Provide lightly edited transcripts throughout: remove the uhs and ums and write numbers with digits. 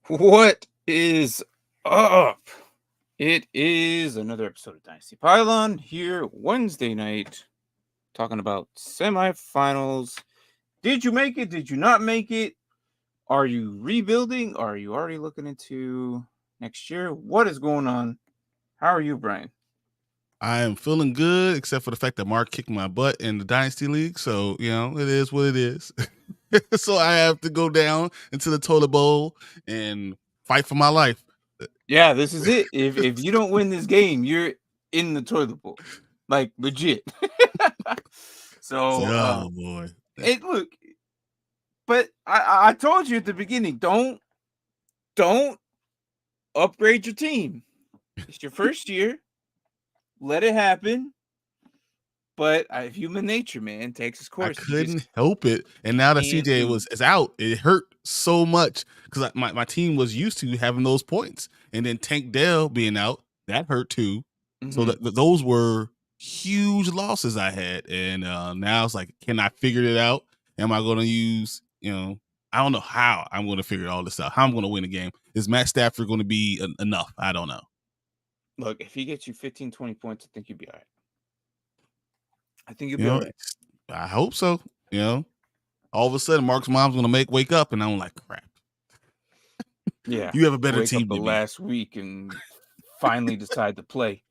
What is up? It is another episode of Dynasty Pylon here Wednesday night, talking about semifinals. Did you make it? Did you not make it? Are you rebuilding? Are you already looking into next year? What is going on? How are you, Brian? I am feeling good, except for the fact that Mark kicked my butt in the Dynasty League. So, it is what it is. So I have to go down into the toilet bowl and fight for my life. Yeah, this is it. If you don't win this game, you're in the toilet bowl. Like legit. So Oh, boy. it look, but I told you at the beginning, don't upgrade your team. It's your first year. Let it happen. But human nature, man, takes its I course. You just couldn't help it. And now that can't CJ lose. is out, it hurt so much because my team was used to having those points. And then Tank Dell being out, that hurt too. So those were huge losses I had. And now it's like, can I figure it out? Am I going to use, I don't know how I'm going to figure all this out. How I'm going to win a game. Is Matt Stafford going to be enough? I don't know. Look, if he gets you 15, 20 points, I think you'll be all right. I think you'll be all right. I hope so. All of a sudden, Mark's mom's going to wake up, and I'm like, crap. Yeah. You have a better wake team up the than me. last week and finally decide to play.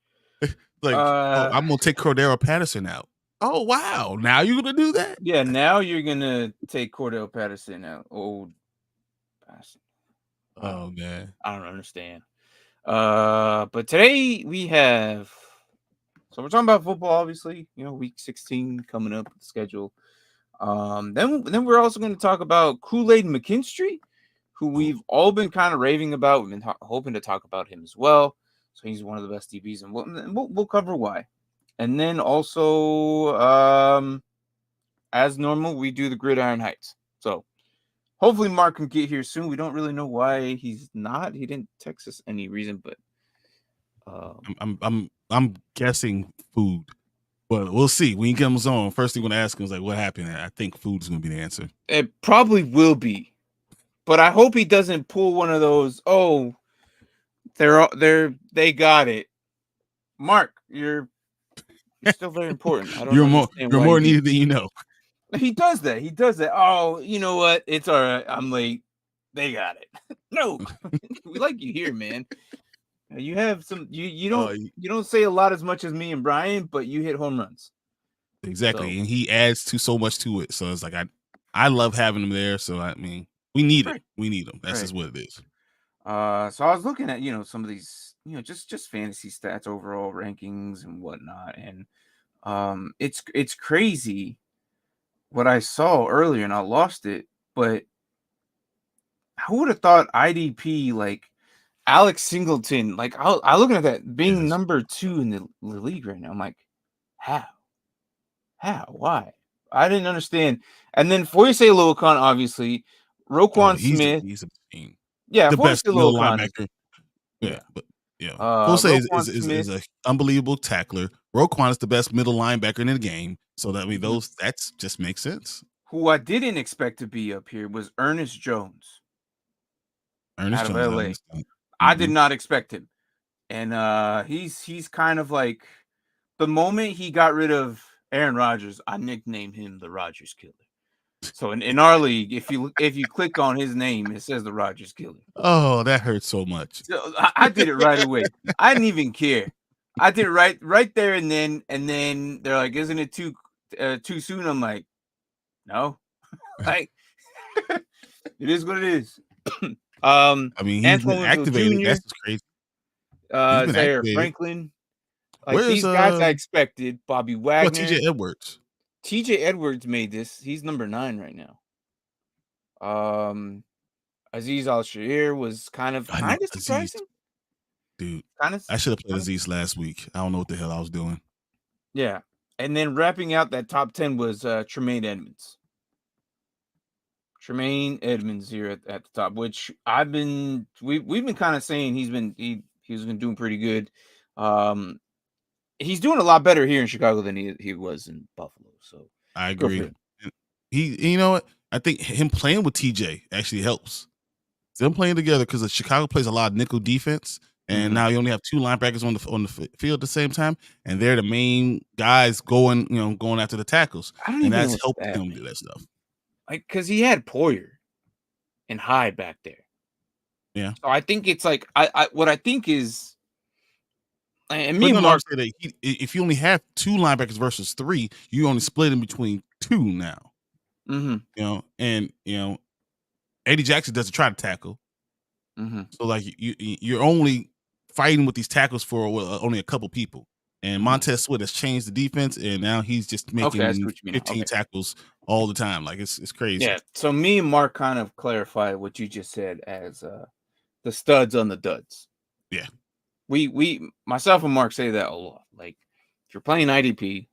Like, I'm going to take Cordero Patterson out. Oh, wow. Now you're going to do that? Yeah, now you're going to take Cordell Patterson out. Old Patterson. Oh, man. I don't understand. But today we have, so we're talking about football, obviously, week 16 coming up with the schedule. Then we're also going to talk about Kool-Aid McKinstry, who we've all been kind of raving about. We've been hoping to talk about him as well. So he's one of the best DBs, and we'll cover why. And then also, as normal, we do the Gridiron Heights. So hopefully Mark can get here soon. We don't really know why he's not. He didn't text us any reason, but I'm guessing food. But we'll see. When he comes on, first thing I'm going to ask him is like, what happened? I think food is going to be the answer. It probably will be. But I hope he doesn't pull one of those, they got it. Mark, you're still very important. I don't you're more needed than you know. He does that. Oh, you know what? It's all right. I'm late. They got it. No. We like you here, man. You have some you don't say a lot as much as me and Brian, but you hit home runs. Exactly. So, and he adds so much to it. So it's like I love having him there. So I mean, we need it. We need him. That's just what it is. So I was looking at, some of these, just fantasy stats, overall rankings and whatnot. And it's crazy what I saw earlier, and I lost it, but who would have thought IDP, like Alex Singleton, like I looking at that being number 2 in the league right now. I'm like, how? Why? I didn't understand. And then Foyce Lillicon, obviously, Roquan Smith. He's a machine. Yeah, the best middle linebacker. Foyce is an unbelievable tackler. Roquan is the best middle linebacker in the game. So that that's just makes sense. Who I didn't expect to be up here was Ernest Jones. Out of LA. I did not expect him. And he's kind of like, the moment he got rid of Aaron Rodgers, I nicknamed him the Rodgers Killer. So in our league, if you click on his name, it says the Rodgers Killer. Oh, that hurts so much. So I did it right away. I didn't even care. I did it right there and then they're like, "Isn't it too soon?" I'm like, "No." Like, it is what it is. I mean, he's been activated. Jr., that's crazy. Zaire Franklin. Like, these guys I expected. Bobby Wagner. TJ Edwards. TJ Edwards made this. He's number 9 right now. Aziz Al-Shahir was kind of surprising. Dude, I should have played Aziz last week. I don't know what the hell I was doing. Yeah. And then wrapping out that top 10 was Tremaine Edmonds. Tremaine Edmonds here at the top, which we've been kind of saying he's been doing pretty good. He's doing a lot better here in Chicago than he was in Buffalo. So I agree. You know what? I think him playing with TJ actually helps. them playing together because Chicago plays a lot of nickel defense, and now you only have 2 linebackers on the field at the same time, and they're the main guys going after the tackles, I don't and even know that's what's helped that, him man. do that stuff. Like, because he had Poyer and Hyde back there. Yeah. So I think it's like what I think is, and me But and no, I'm Mark. saying that if you only have 2 linebackers versus 3, you only split in between 2 now. And Eddie Jackson doesn't try to tackle. So like you're only fighting with these tackles for only a couple people. And Montez Sweat has changed the defense, and now he's just Okay, I see making what you mean now. 15 Okay. tackles all the time. Like it's crazy. Yeah. So me and Mark kind of clarified what you just said as the studs on the duds. Yeah. We myself and Mark say that a lot. Like, if you're playing IDP,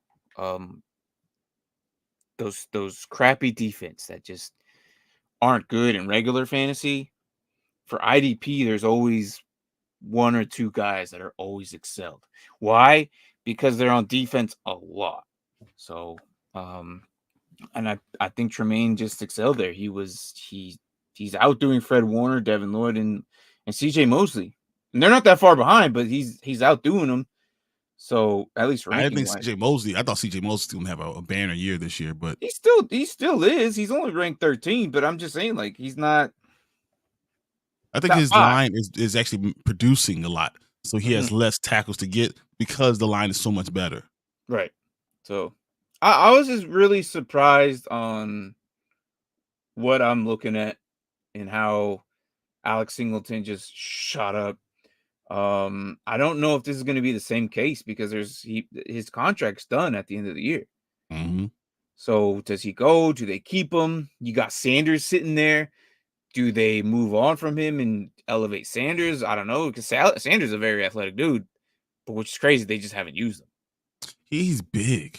those crappy defense that just aren't good in regular fantasy, for IDP, there's always 1 or 2 guys that are always excelled. Why? Because they're on defense a lot. So, and I think Tremaine just excelled there. He's outdoing Fred Warner, Devin Lloyd, and CJ Mosley. And they're not that far behind, but he's outdoing them. So at least I didn't ranking think wise, CJ Mosley. I thought CJ Mosley was gonna have a banner year this year, but he still is. He's only ranked 13, but I'm just saying, like, he's not I think top his 5. line is actually producing a lot. So he has less tackles to get because the line is so much better. Right. So I was just really surprised on what I'm looking at and how Alex Singleton just shot up. I don't know if this is going to be the same case because his contract's done at the end of the year. So does he go? Do they keep him? You got Sanders sitting there. Do they move on from him and elevate Sanders? I don't know, because Sanders is a very athletic dude, but which is crazy. They just haven't used him. He's big.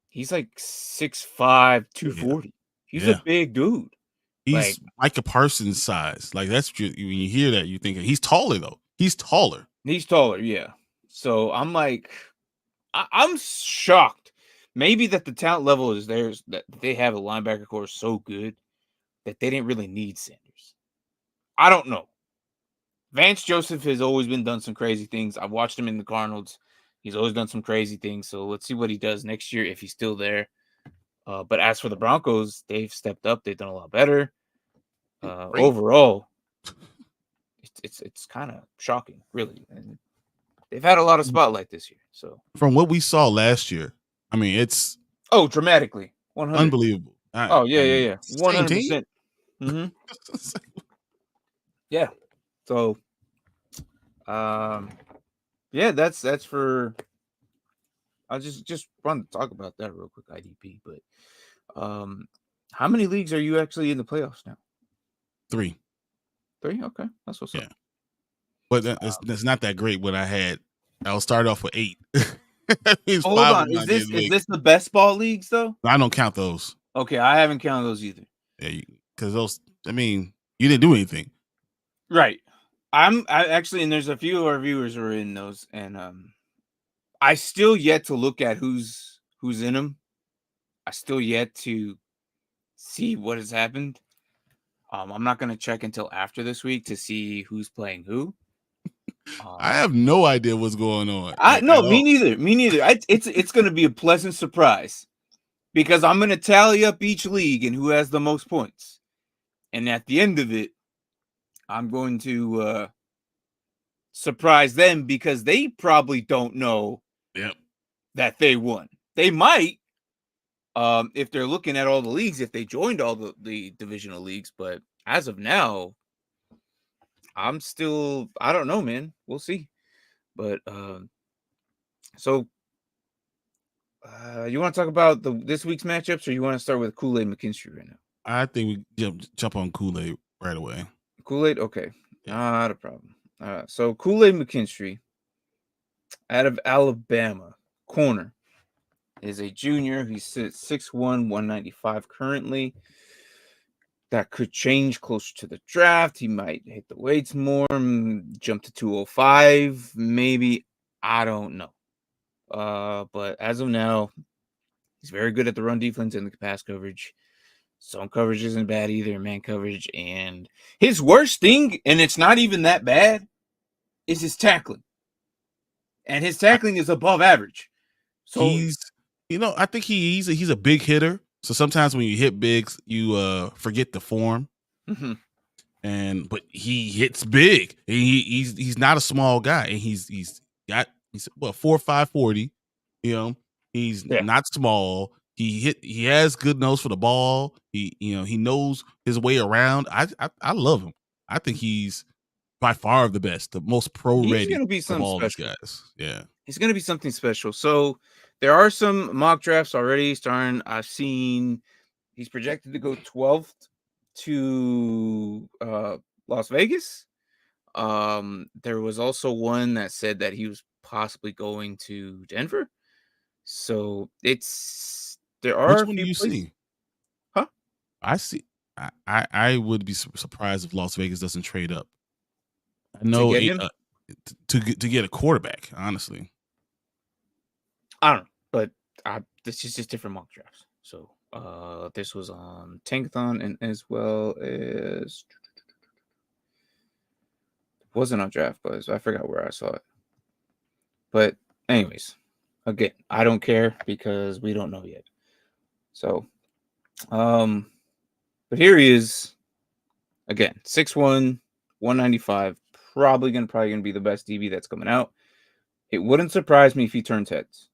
He's like 6'5", 240. Yeah. He's a big dude. He's Like, Micah Parsons size. Like when you hear that, you think he's taller though. He's taller. he's taller, yeah. So I'm like, I'm shocked. Maybe that the talent level is theirs, that they have a linebacker core so good that they didn't really need Sanders. I don't know. Vance Joseph has always done some crazy things. I've watched him in the Cardinals. He's always done some crazy things. So let's see what he does next year if he's still there. But as for the Broncos, they've stepped up. They've done a lot better. Overall, it's kind of shocking, really. And they've had a lot of spotlight this year. So from what we saw last year, I mean, it's dramatically 100. unbelievable. Oh yeah, Same team. 100%. Yeah. So, yeah, that's for. I just want to talk about that real quick, IDP. But how many leagues are you actually in the playoffs now? 3. 3? Okay, that's what's up. But that's not that great. What I'll start off with 8. Hold on, is this the best ball leagues though? I don't count those. Okay, I haven't counted those either. Yeah, because those. I mean, you didn't do anything. Right. I actually, and there's a few of our viewers who are in those, and I still yet to look at who's in them. I still yet to see what has happened. I'm not gonna check until after this week to see who's playing who. I have no idea what's going on. No, me neither. Me neither. It's gonna be a pleasant surprise because I'm gonna tally up each league and who has the most points, and at the end of it, I'm going to surprise them because they probably don't know that they won. They might, if they're looking at all the leagues, if they joined all the divisional leagues, but as of now, I don't know, man. We'll see. But so you want to talk about this week's matchups, or you want to start with Kool-Aid McKinstry right now? I think we jump on Kool-Aid right away. Kool-Aid, okay, not a problem. So Kool-Aid McKinstry out of Alabama, corner, is a junior. He's 6'1", 195 currently. That could change closer to the draft. He might hit the weights more, jump to 205, maybe. I don't know. But as of now, he's very good at the run defense and the pass coverage. Zone coverage isn't bad either, man coverage. And his worst thing, and it's not even that bad, is his tackling. And his tackling is above average. So I think he's a big hitter. So sometimes when you hit bigs, you forget the form. mm-hmm. But he hits big. He's not a small guy, and he's 4'5", 40. He's not small. He has good nose for the ball. He knows his way around. I love him. I think he's by far the best, the most He's ready gonna be of something all special. these guys. Yeah. He's gonna be something special. So there are some mock drafts already starting. I've seen he's projected to go 12th to Las Vegas. There was also one that said that he was possibly going to Denver. So there are Which a one do few you places. see? Huh? I see. I would be surprised if Las Vegas doesn't trade up. I To know get him? to get a quarterback. Honestly, I don't know, but this is just different mock drafts. So this was on Tankathon and as well as wasn't on Draft Buzz. I forgot where I saw it. But anyways, again, I don't care because we don't know yet. So but here he is again, 6'1", 195, probably gonna be the best DB that's coming out. It wouldn't surprise me if he turns heads.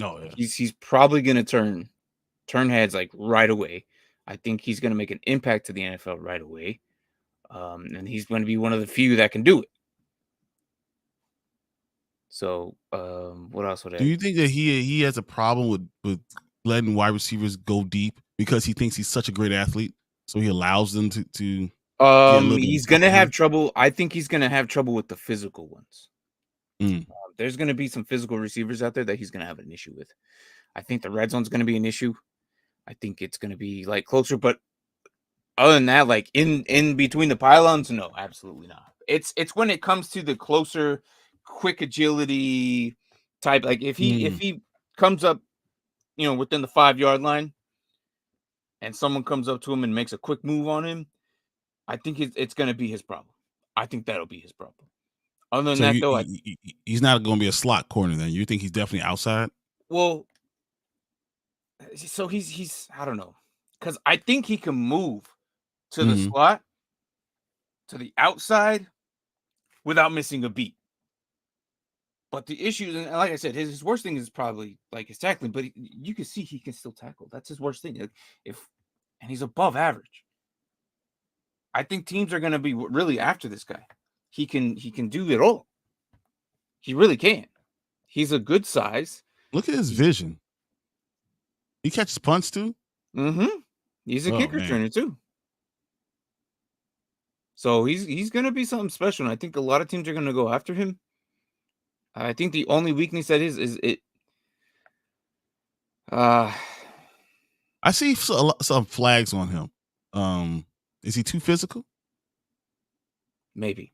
oh yeah. He's probably gonna turn heads like right away. I think he's gonna make an impact to the NFL right away. And he's going to be one of the few that can do it. So, what else would I? Do you think that he has a problem with letting wide receivers go deep because he thinks he's such a great athlete, so he allows them to get a little bit He's on top gonna of have him? trouble. I think he's gonna have trouble with the physical ones. Mm. There's gonna be some physical receivers out there that he's gonna have an issue with. I think the red zone's gonna be an issue. I think it's gonna be like closer, but other than that, like in between the pylons, no, absolutely not. It's when it comes to the closer, quick agility type. Like if he comes up, within the 5-yard line, and someone comes up to him and makes a quick move on him, I think it's going to be his problem. I think that'll be his problem. Other than So that, though, he's not going to be a slot corner then. You think he's definitely outside? well, so he's I don't know, because I think he can move to the slot, to the outside, without missing a beat. But the issue, and like I said, his worst thing is probably like his tackling. But you can see he can still tackle. That's his worst thing. And he's above average. I think teams are going to be really after this guy. He can do it all. He really can. He's a good size. Look at his vision. He catches punts too. Mm-hmm. He's a kicker returner too. So he's going to be something special. And I think a lot of teams are going to go after him. I think the only weakness that is it. I see some flags on him. Is he too physical? Maybe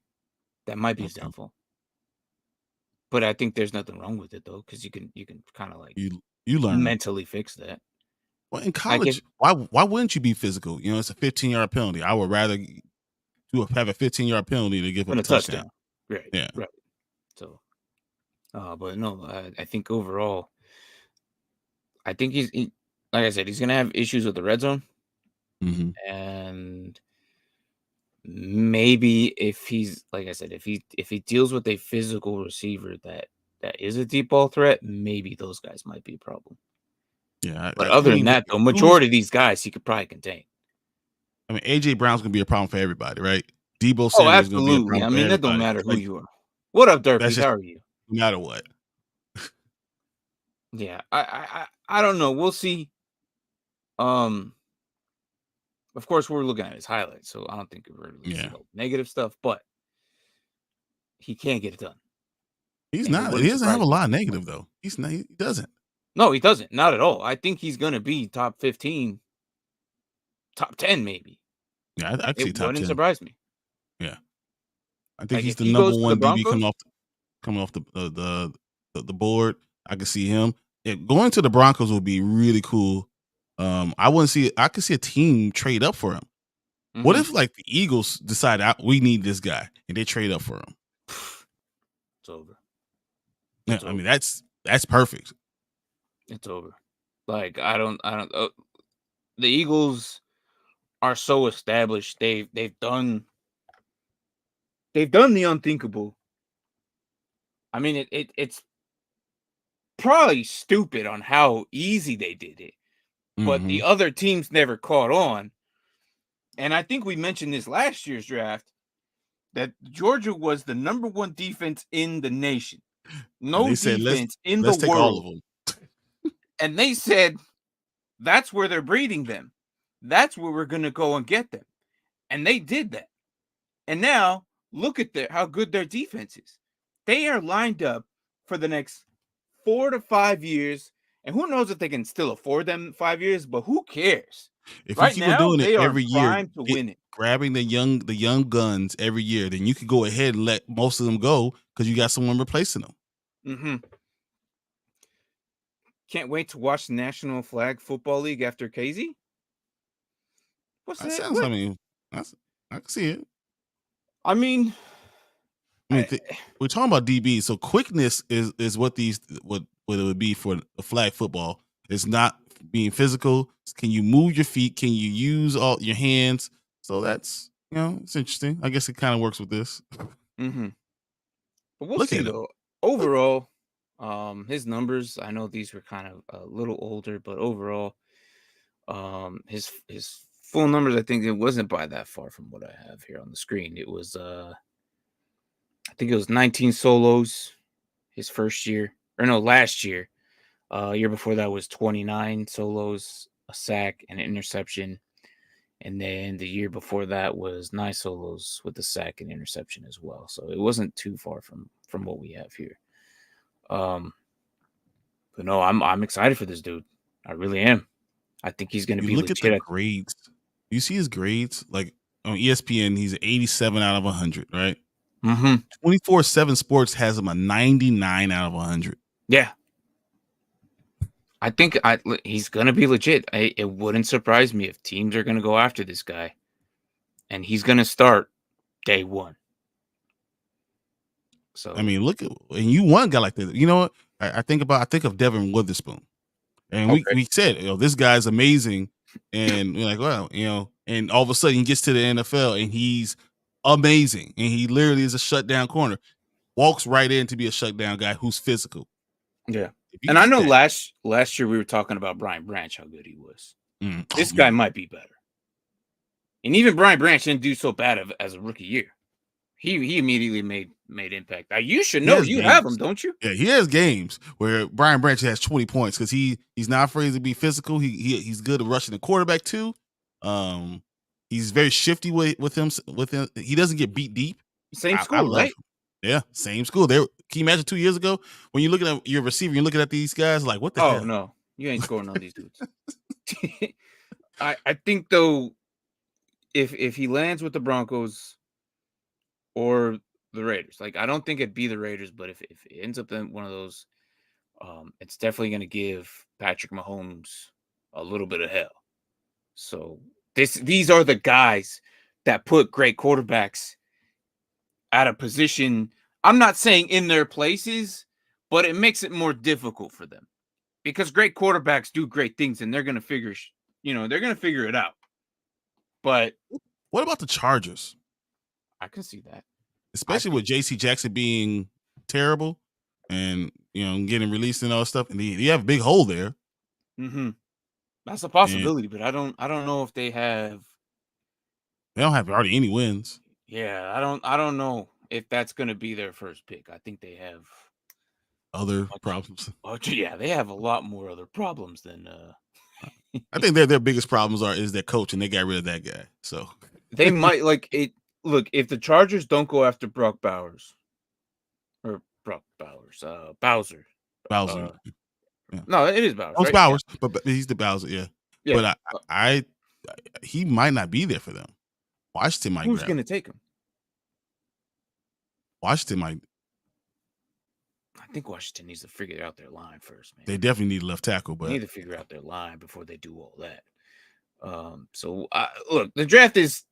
that might be his downfall. But I think there's nothing wrong with it though, because you can kind of like you learn mentally fix that. Well, in college, why wouldn't you be physical? It's a 15-yard penalty. I would rather have a 15-yard penalty to give up a touchdown. Right. Yeah. Right. So, but no, I think overall, I think he's like I said, he's gonna have issues with the red zone, and maybe if he's like I said, if he deals with a physical receiver that is a deep ball threat, maybe those guys might be a problem. Yeah, but other than that, the majority of these guys he could probably contain. I mean, AJ Brown's gonna be a problem for everybody, right? Debo Samuel's gonna be a problem. I mean, that don't matter who you are. What up, Derpy? How are you? No matter what. Yeah, I don't know. We'll see. Of course, we're looking at his highlights, so I don't think we're really negative stuff, but he can't get it done. He's not. He doesn't have a lot of negative though. He's not. He doesn't. No, he doesn't. Not at all. I think he's gonna be top 15, top 10, maybe. Yeah, I see top 10. It wouldn't surprise me. Yeah, I think he's the number one DB coming off the board. I can see him. Yeah, going to the Broncos would be really cool. I could see a team trade up for him. What if like the Eagles decide we need this guy and they trade up for him? It's over. Yeah, I mean that's perfect. It's over. Like I don't. The Eagles are so established. They've done the unthinkable. I mean, it's probably stupid on how easy they did it, but the other teams never caught on. And I think we mentioned this last year's draft that Georgia was the number 1 defense in the nation. No they said, defense in the let's take all of world. them. And they said that's where they're breeding them. That's where we're going to go and get them. And they did that. And now look at how good their defense is. They are lined up for the next 4 to 5 years. And who knows if they can still afford them 5 years, but who cares? If Right you keep on now, doing it they are every year, primed to win it. grabbing the young guns every year, then you can go ahead and let most of them go because you got someone replacing them. Can't wait to watch the National Flag Football League after Casey. What's that? Sounds. I mean, I can see it. I mean, we're talking about DB, so quickness is what it would be for a flag football. It's not being physical. Can you move your feet? Can you use all your hands? So that's it's interesting. I guess it kind of works with this. But we'll see though. Overall, his numbers. I know these were kind of a little older, but overall, his full numbers. I think it wasn't by that far from what I have here on the screen. It was I think it was 19 solos his first year, or no, last year. Year before that was 29 solos, a sack, and an interception. And then the year before that was 9 solos with a sack and interception as well. So it wasn't too far from what we have here. But no, I'm excited for this dude. I really am. I think he's going to be look legit. At the grades. You see his grades, like on ESPN, he's 87 out of 100, right? 24/7 Sports has him a 99 out of 100. Yeah. I think he's going to be legit. It wouldn't surprise me if teams are going to go after this guy and he's going to start day 1. So I mean, look at, and you want a guy like this. You know what? I think of Devin Witherspoon, and we said, this guy's amazing, and we're like, well, and all of a sudden he gets to the NFL and he's amazing, and he literally is a shutdown corner, walks right in to be a shutdown guy who's physical. Yeah, and I know last year we were talking about Brian Branch, how good he was. This guy might be better, and even Brian Branch didn't do so bad as a rookie year. He immediately made impact. Now, you should know you have him, don't you? Yeah, he has games where Brian Branch has 20 points because he's not afraid to be physical. He's good at rushing the quarterback too. He's very shifty with him. He doesn't get beat deep. Same school, right? Yeah, same school. Can you imagine 2 years ago when you're looking at your receiver, you're looking at these guys like, what the hell? Oh no, you ain't scoring on these dudes. I think though, if he lands with the Broncos or the Raiders, like I don't think it'd be the Raiders, but if it ends up in one of those, it's definitely going to give Patrick Mahomes a little bit of hell. So these are the guys that put great quarterbacks at a position. I'm not saying in their places, but it makes it more difficult for them because great quarterbacks do great things and they're going to figure it out. But what about the Chargers? I can see that. Especially with JC Jackson being terrible and, getting released and all that stuff. And you have a big hole there. That's a possibility, but I don't know if they don't have hardly any wins. Yeah, I don't know if that's going to be their first pick. I think they have other problems. Oh, yeah, they have a lot more other problems than I think their biggest problems is their coach, and they got rid of that guy. So they might like it. Look, if the Chargers don't go after Bowser. Yeah. No, it is Bowser. It's Bowers, but he's the Bowser, yeah. But he might not be there for them. Washington might. Who's going to take him? Washington might. I think Washington needs to figure out their line first, man. They definitely need a left tackle, They but need to figure out their line before they do all that. So look, the draft is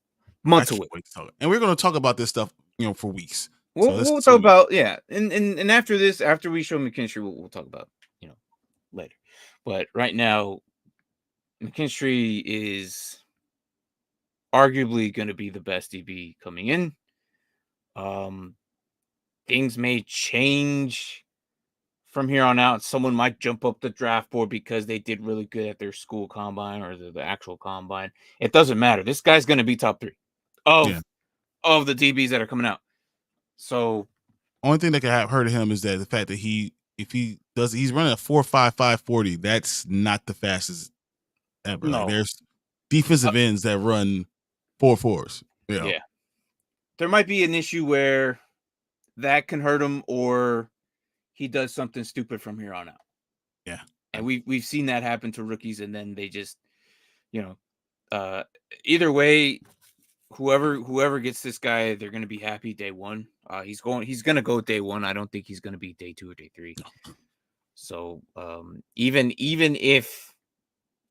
I months can't away. wait to talk. And we're going to talk about this stuff, for weeks. We'll, So this we'll is so talk about and after this, after we show McKinstry, we'll talk about later. But right now, McKinstry is arguably going to be the best DB coming in. Things may change from here on out. Someone might jump up the draft board because they did really good at their school combine or the actual combine. It doesn't matter. This guy's going to be top 3 yeah. of the DBs that are coming out. So Only thing that could have hurt him is that the fact that he's running a 4.55 40. That's not the fastest ever. no, Like there's defensive ends that run 4.4s. Yeah, there might be an issue where that can hurt him, or he does something stupid from here on out. Yeah, and we've seen that happen to rookies, and then they just, either way, whoever gets this guy, they're going to be happy day one. He's going to go day one. I don't think he's going to be day 2 or day 3. No. So even if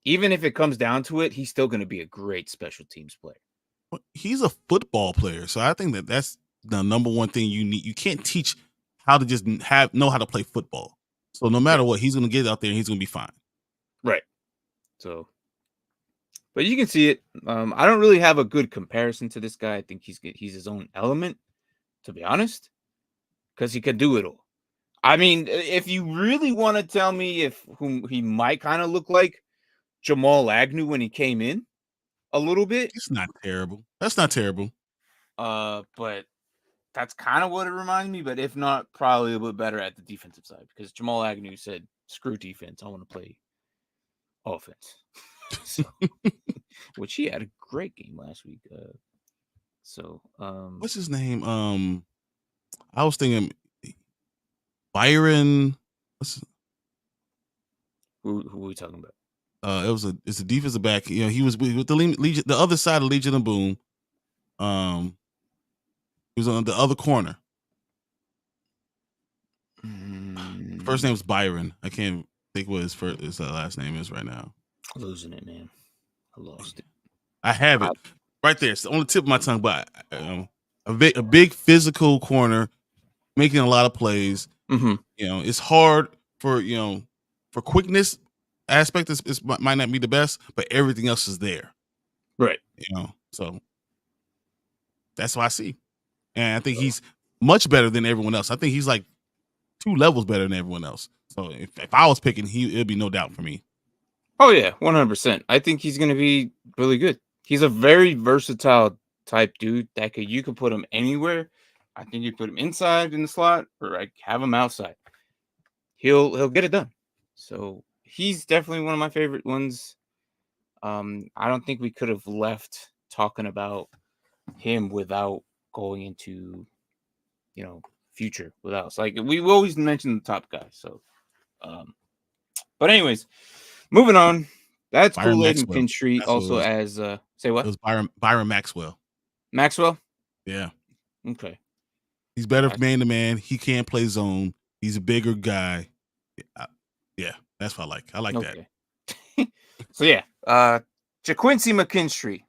it comes down to it, he's still going to be a great special teams player. He's a football player, so I think that's the number one thing you need. You can't teach how to just know how to play football. So no matter what, he's going to get out there and he's going to be fine. Right. So, but you can see it. I don't really have a good comparison to this guy. I think he's his own element, to be honest, because he could do it all. I mean, if you really want to tell me whom he might kind of look like, Jamal Agnew when he came in a little bit. It's not terrible. That's not terrible. But that's kind of what it reminds me. But if not, probably a bit better at the defensive side, because Jamal Agnew said, "Screw defense, I want to play offense." So, which he had a great game last week. What's his name? I was thinking Byron. Who are we talking about? It's a defensive back. He was with the Legion, the other side of Legion and Boom. He was on the other corner. First name was Byron. I can't think what his last name is right now. I'm losing it, man. I lost it. I have it right there. It's on the tip of my tongue, but a big physical corner making a lot of plays. Mm-hmm. It's hard for quickness aspect. It might not be the best, but everything else is there. Right. So that's what I see. And I think he's much better than everyone else. I think he's like 2 levels better than everyone else. So if I was picking, it'd be no doubt for me. Oh yeah, 100%. I think he's going to be really good. He's a very versatile type dude that you could put him anywhere. I think you put him inside in the slot, or have him outside. He'll get it done. So he's definitely one of my favorite ones. I don't think we could have left talking about him without going into, future without. It's like we always mention the top guys. So, but anyways, moving on. That's Kool-Aid and McKinstry. Also, as say what? It was Byron Maxwell. Maxwell? Yeah. Okay. He's better man to man. He can't play zone. He's a bigger guy. Yeah, that's what I like. I like that. So yeah, JaQuincy McKinstry,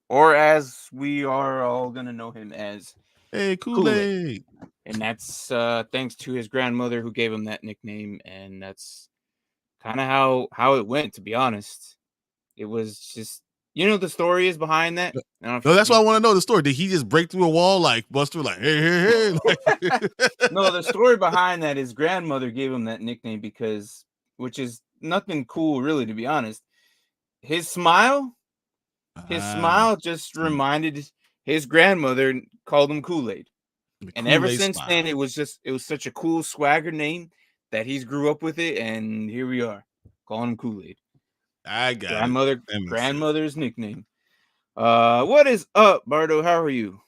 or as we are all gonna know him as, hey, Kool-Aid. And that's thanks to his grandmother who gave him that nickname, and that's kind of how it went. To be honest, it was just the story is behind that. No, that's why I want to know the story. Did he just break through a wall like Buster? Like hey? No, the story behind that is grandmother gave him that nickname because, which is nothing cool, really, to be honest. His smile just reminded his grandmother, called him Kool-Aid. And ever since then, it was such a cool swagger name that he's grew up with it, and here we are, calling him Kool-Aid. I got grandmother's nickname. What is up, Bardo? How are you?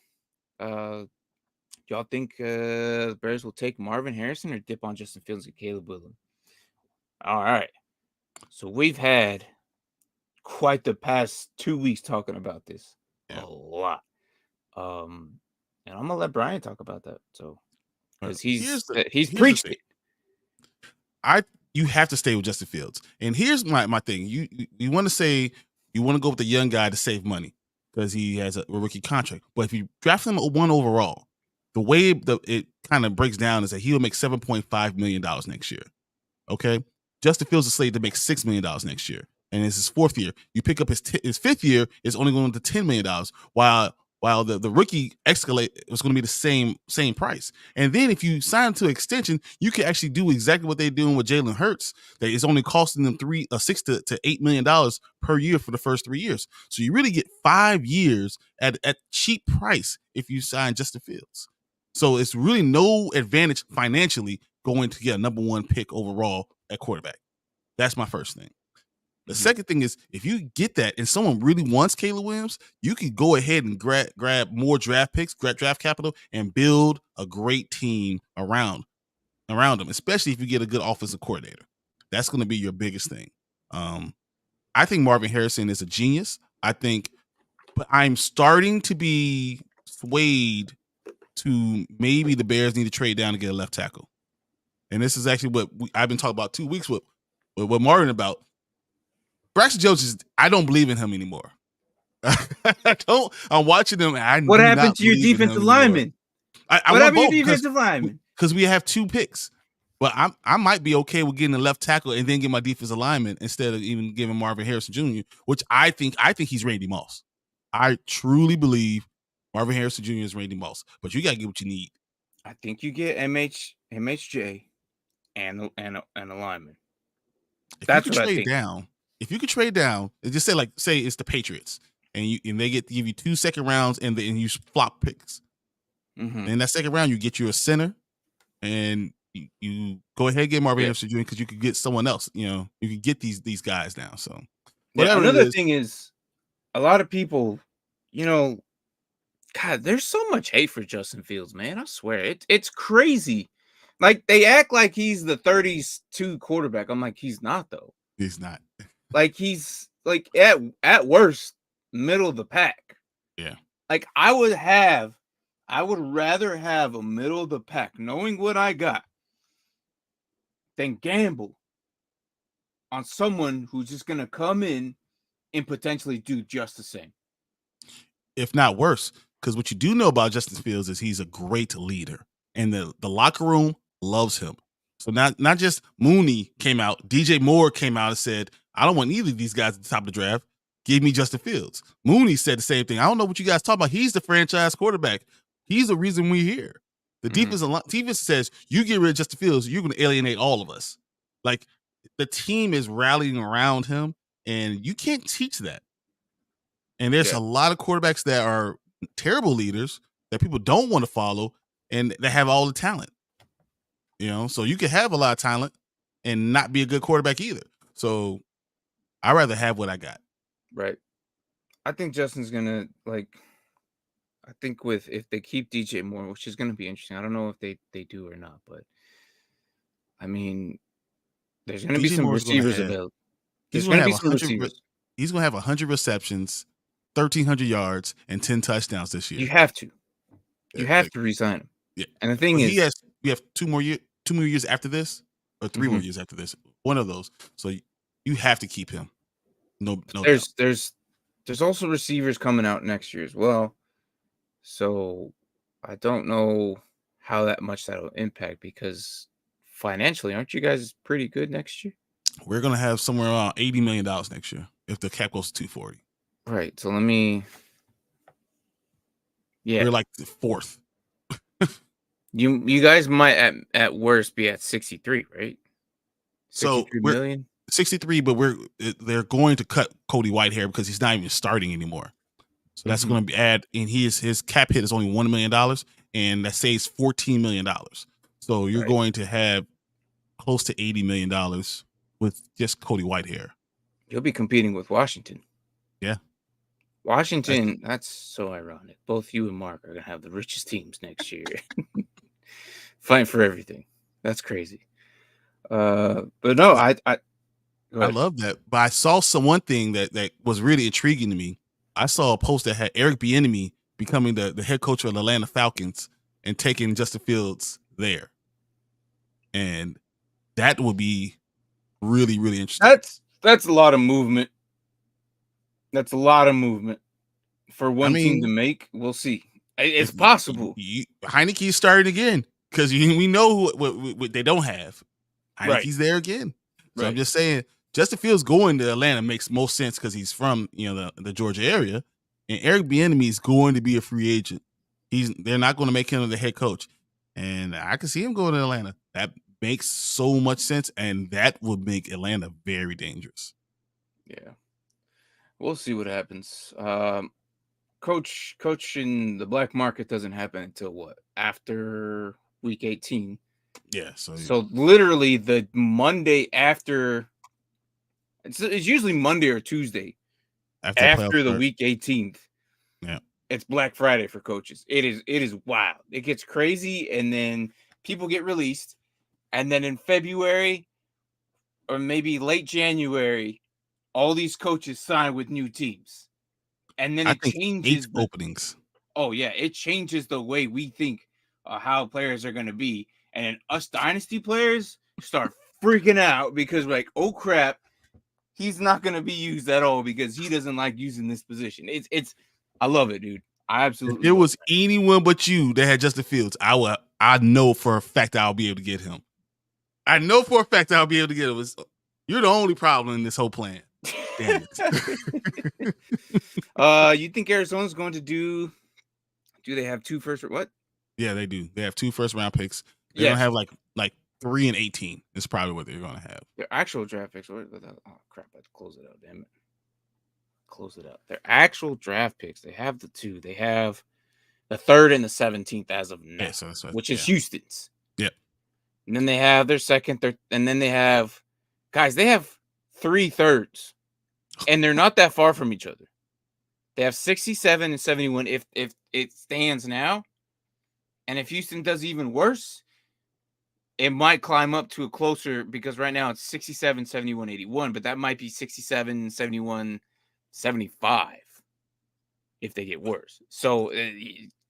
Y'all think the Bears will take Marvin Harrison or dip on Justin Fields and Caleb Williams? All right. So we've had quite the past 2 weeks talking about this. Yeah. A lot. And I'm gonna let Brian talk about that. So because he's preached it. you have to stay with Justin Fields. And here's my thing. You want to say you want to go with the young guy to save money because he has a rookie contract. But if you draft him at 1 overall, the way it kind of breaks down is that he'll make $7.5 million next year. Okay. Justin Fields is slated to make $6 million next year. And it's his 4th year. You pick up his 5th year, it's only going to $10 million, while the rookie escalate was going to be the same price. And then if you sign to extension, you can actually do exactly what they're doing with Jalen Hurts. That is only costing them $6 to $8 million per year for the first 3 years. So you really get 5 years at cheap price if you sign Justin Fields. So it's really no advantage financially going to get a number 1 pick overall at quarterback. That's my first thing. The second thing is, if you get that and someone really wants Caleb Williams, you can go ahead and grab more draft picks, draft capital, and build a great team around them, especially if you get a good offensive coordinator. That's going to be your biggest thing. I think Marvin Harrison is a genius. But I'm starting to be swayed to maybe the Bears need to trade down to get a left tackle. And this is actually what I've been talking about 2 weeks with Martin about. Braxton Jones I don't believe in him anymore. I'm watching him. What happened to your defensive lineman? What happened to your defensive lineman? Because we have 2 picks. But I might be okay with getting a left tackle and then get my defensive lineman instead of even giving Marvin Harrison Jr., which I think he's Randy Moss. I truly believe Marvin Harrison Jr. is Randy Moss. But you got to get what you need. I think you get MHJ and a lineman. That's what I think. If you could trade down, and just say it's the Patriots, and they give you 2 second rounds and you flop picks. And in that second round, you get you a center, and you go ahead and get Marvin Harrison Jr. because you could get someone else. You could get these guys now. So another thing is, a lot of people, God, there's so much hate for Justin Fields, man. I swear it's crazy. Like they act like he's the 32 quarterback. I'm like, he's not though. He's not. Like he's like at worst middle of the pack. Yeah. Like I would rather have a middle of the pack, knowing what I got, than gamble on someone who's just gonna come in and potentially do just the same. If not worse, because what you do know about Justin Fields is he's a great leader, and the locker room loves him. So not just Mooney came out, DJ Moore came out and said, I don't want either of these guys at the top of the draft. Give me Justin Fields. Mooney said the same thing. I don't know what you guys talk about. He's the franchise quarterback. He's the reason we're here. The defense says, you get rid of Justin Fields, you're going to alienate all of us. Like, the team is rallying around him, and you can't teach that. And there's a lot of quarterbacks that are terrible leaders that people don't want to follow, and they have all the talent. So you can have a lot of talent and not be a good quarterback either. So I'd rather have what I got. Right. I think Justin's gonna if they keep DJ Moore, which is gonna be interesting. I don't know if they do or not, but I mean, there's gonna be some receivers available. There's gonna be some receivers. He's gonna have 100 receptions, 1,300 yards, and 10 touchdowns this year. You have to. You have to resign him. Yeah. And the thing is, we have 2 more years after this, or 3 more years after this. One of those. So you have to keep him. No. There's also receivers coming out next year as well. So I don't know how that much that'll impact, because financially, aren't you guys pretty good next year? We're gonna have somewhere around $80 million next year if the cap goes to 240. Right. So let me. Yeah. We're like the 4th. You guys might at worst be at 63, right? 63 million? 63, but they're going to cut Cody Whitehair because he's not even starting anymore. So that's going to be and his cap hit is only $1 million, and that saves $14 million. So you're going to have close to $80 million with just Cody Whitehair. You'll be competing with Washington. Yeah. Washington, that's so ironic. Both you and Mark are going to have the richest teams next year. Fighting for everything. That's crazy. But no, I love that. But I saw one thing that was really intriguing to me. I saw a post that had Eric Bieniemy becoming the head coach of the Atlanta Falcons and taking Justin Fields there. And That would be really, really interesting. That's a lot of movement. That's a lot of movement for one team to make. We'll see. It's possible. Heineke's starting again because we know what they don't have. Heineke's there again. So I'm just saying, Justin Fields going to Atlanta makes most sense because he's from the Georgia area, and Eric Bieniemy is going to be a free agent. They're not going to make him the head coach, and I can see him going to Atlanta. That makes so much sense, and that would make Atlanta very dangerous. Yeah, we'll see what happens. Coaching the black market doesn't happen until what? After week 18. Yeah, so literally the Monday after. It's usually Monday or Tuesday after the week 18th. Yeah, it's Black Friday for coaches. It is wild. It gets crazy, and then people get released, and then in February or maybe late January, all these coaches sign with new teams, and then it changes openings. Oh yeah, it changes the way we think how players are going to be, and us Dynasty players start freaking out because we're like, oh crap, he's not going to be used at all because he doesn't like using this position. I love it, dude. I absolutely. If there was anyone but you that had Justin Fields, I know for a fact I'll be able to get him. I know for a fact I'll be able to get him. You're the only problem in this whole plan. Damn it. You think Arizona's going to do they have 2 first or what? Yeah, they do. They have 2 first-round picks. They're gonna have like 3 and 18 is probably what they're gonna have. Their actual draft picks. Oh crap! I have to close it out. Damn it! Close it out. Their actual draft picks. They have the 2. They have the 3rd and the 17th as of now, which is Houston's. Yep. And then they have their 2nd, 3rd, and then they have they have 3 thirds, and they're not that far from each other. They have 67 and 71 if it stands now. And if Houston does even worse, it might climb up to a closer, because right now it's 67, 71, 81, but that might be 67, 71, 75 if they get worse. So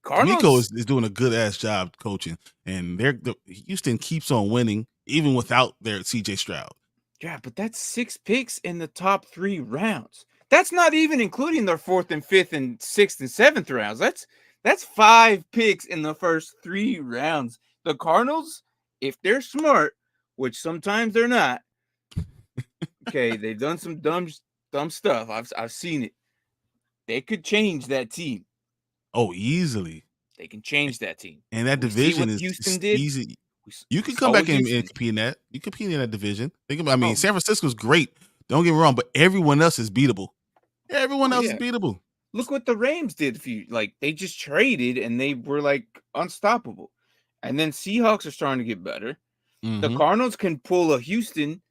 Cardinals Nico is doing a good ass job coaching, and Houston keeps on winning even without their CJ Stroud. Yeah, but that's 6 picks in the top 3 rounds. That's not even including their 4th and 5th and 6th and 7th rounds. That's 5 picks in the first 3 rounds. The Cardinals, if they're smart, which sometimes they're not, okay, they've done some dumb stuff. I've seen it. They could change that team. Oh, easily. They can change that team. And that division is Houston did. Easy. You can come back and compete in that. You compete in that division. San Francisco's great. Don't get me wrong, but everyone else is beatable. Everyone else is beatable. Look what the Rams did for you. Like, they just traded and they were like unstoppable. And then Seahawks are starting to get better. Mm-hmm. The Cardinals can pull a Houston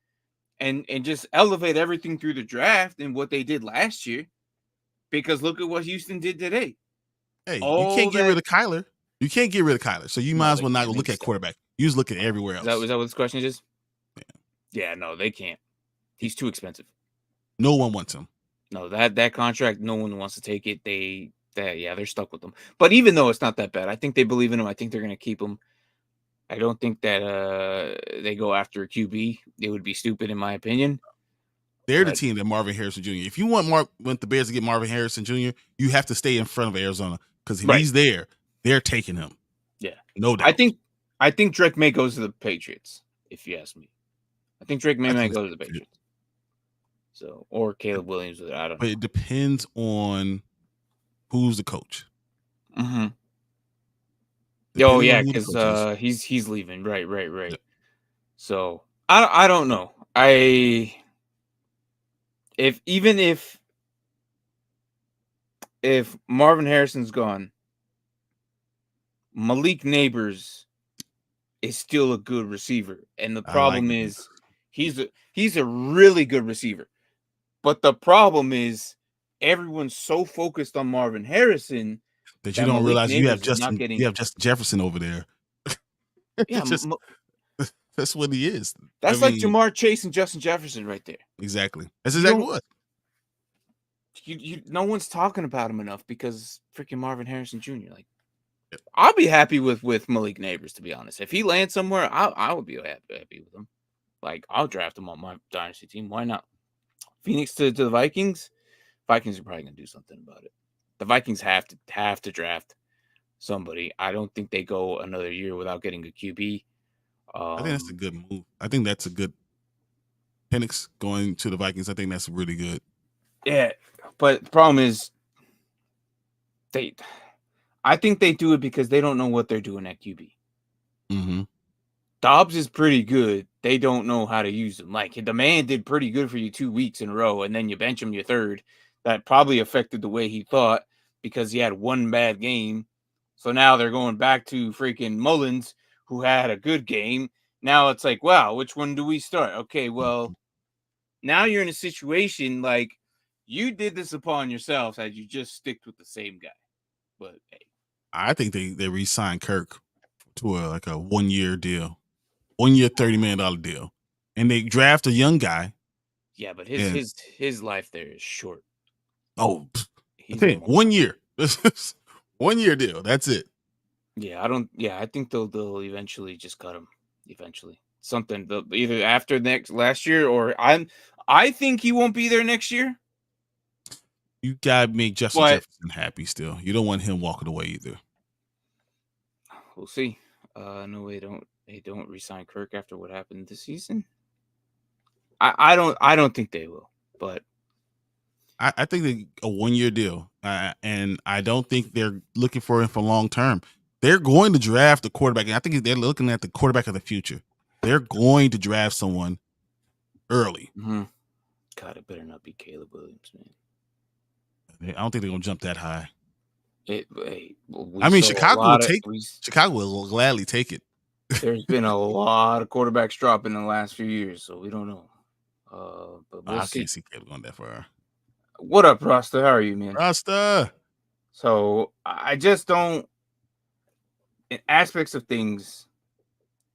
and just elevate everything through the draft and what they did last year. Because look at what Houston did today. Hey, you can't get rid of Kyler. You can't get rid of Kyler. So you might as well not look at quarterback. You just look at everywhere else. Is that what this question is? Yeah, no, they can't. He's too expensive. No one wants him. No, that contract, no one wants to take it. They're stuck with him. But even though it's not that bad, I think they believe in him. I think they're going to keep him. I don't think that they go after a QB. It would be stupid, in my opinion. They're the team that Marvin Harrison Jr. If you want the Bears to get Marvin Harrison Jr., you have to stay in front of Arizona, because if he's there, they're taking him. Yeah, no doubt. I think Drake May goes to the Patriots. If you ask me, I think Drake May might go to the Patriots. So, or Caleb Williams, I don't know. But it depends on who's the coach. Mm-hmm. Oh yeah, because he's leaving. Right. Yeah. So I don't know. If Marvin Harrison's gone, Malik Neighbors is still a good receiver, and the problem is he's a really good receiver. But the problem is everyone's so focused on Marvin Harrison that you don't realize you have Justin Jefferson over there. Yeah, that's what he is. That's like Jamar Chase and Justin Jefferson right there. Exactly. That's exactly what. No one's talking about him enough because freaking Marvin Harrison Jr. Like, I'll be happy with Malik Neighbors, to be honest. If he lands somewhere, I would be happy with him. Like, I'll draft him on my dynasty team. Why not? Phoenix to the Vikings. Vikings are probably gonna do something about it. The Vikings have to draft somebody. I don't think they go another year without getting a QB. I think that's a good move. I think that's a good Penix going to the Vikings. I think that's really good. Yeah, but the problem is I think they do it because they don't know what they're doing at QB. Mm-hmm. Dobbs is pretty good. They don't know how to use him. Like, the man did pretty good for you 2 weeks in a row, and then you bench him your third. That probably affected the way he thought because he had one bad game. So now they're going back to freaking Mullins, who had a good game. Now it's like, wow, which one do we start? Okay, well, now you're in a situation like you did this upon yourselves had you just sticked with the same guy. But hey, I think they re-signed Kirk to a 1-year deal, 1 year $30 million deal, and they draft a young guy. yeah, but his life there is short. Oh, He's okay, 1 year. This is 1 year deal. That's it. Yeah, I think they'll eventually just cut him. Eventually, something either after last year or I think he won't be there next year. You gotta make Justin But Jefferson happy still. You don't want him walking away either. we'll see. No, they don't resign Kirk after what happened this season. I don't think they will. But I think a 1 year deal, and I don't think they're looking for him for long term. They're going to draft a quarterback, and I think they're looking at the quarterback of the future. They're going to draft someone early. mm-hmm. God, it better not be Caleb Williams, man. I don't think they're gonna jump that high. I mean, Chicago will gladly take it. There's been a lot of quarterbacks dropping in the last few years, so we don't know. But we'll see. Can't see Caleb going that far. What up, Rasta? How are you, man? Rasta. So I just don't. In aspects of things,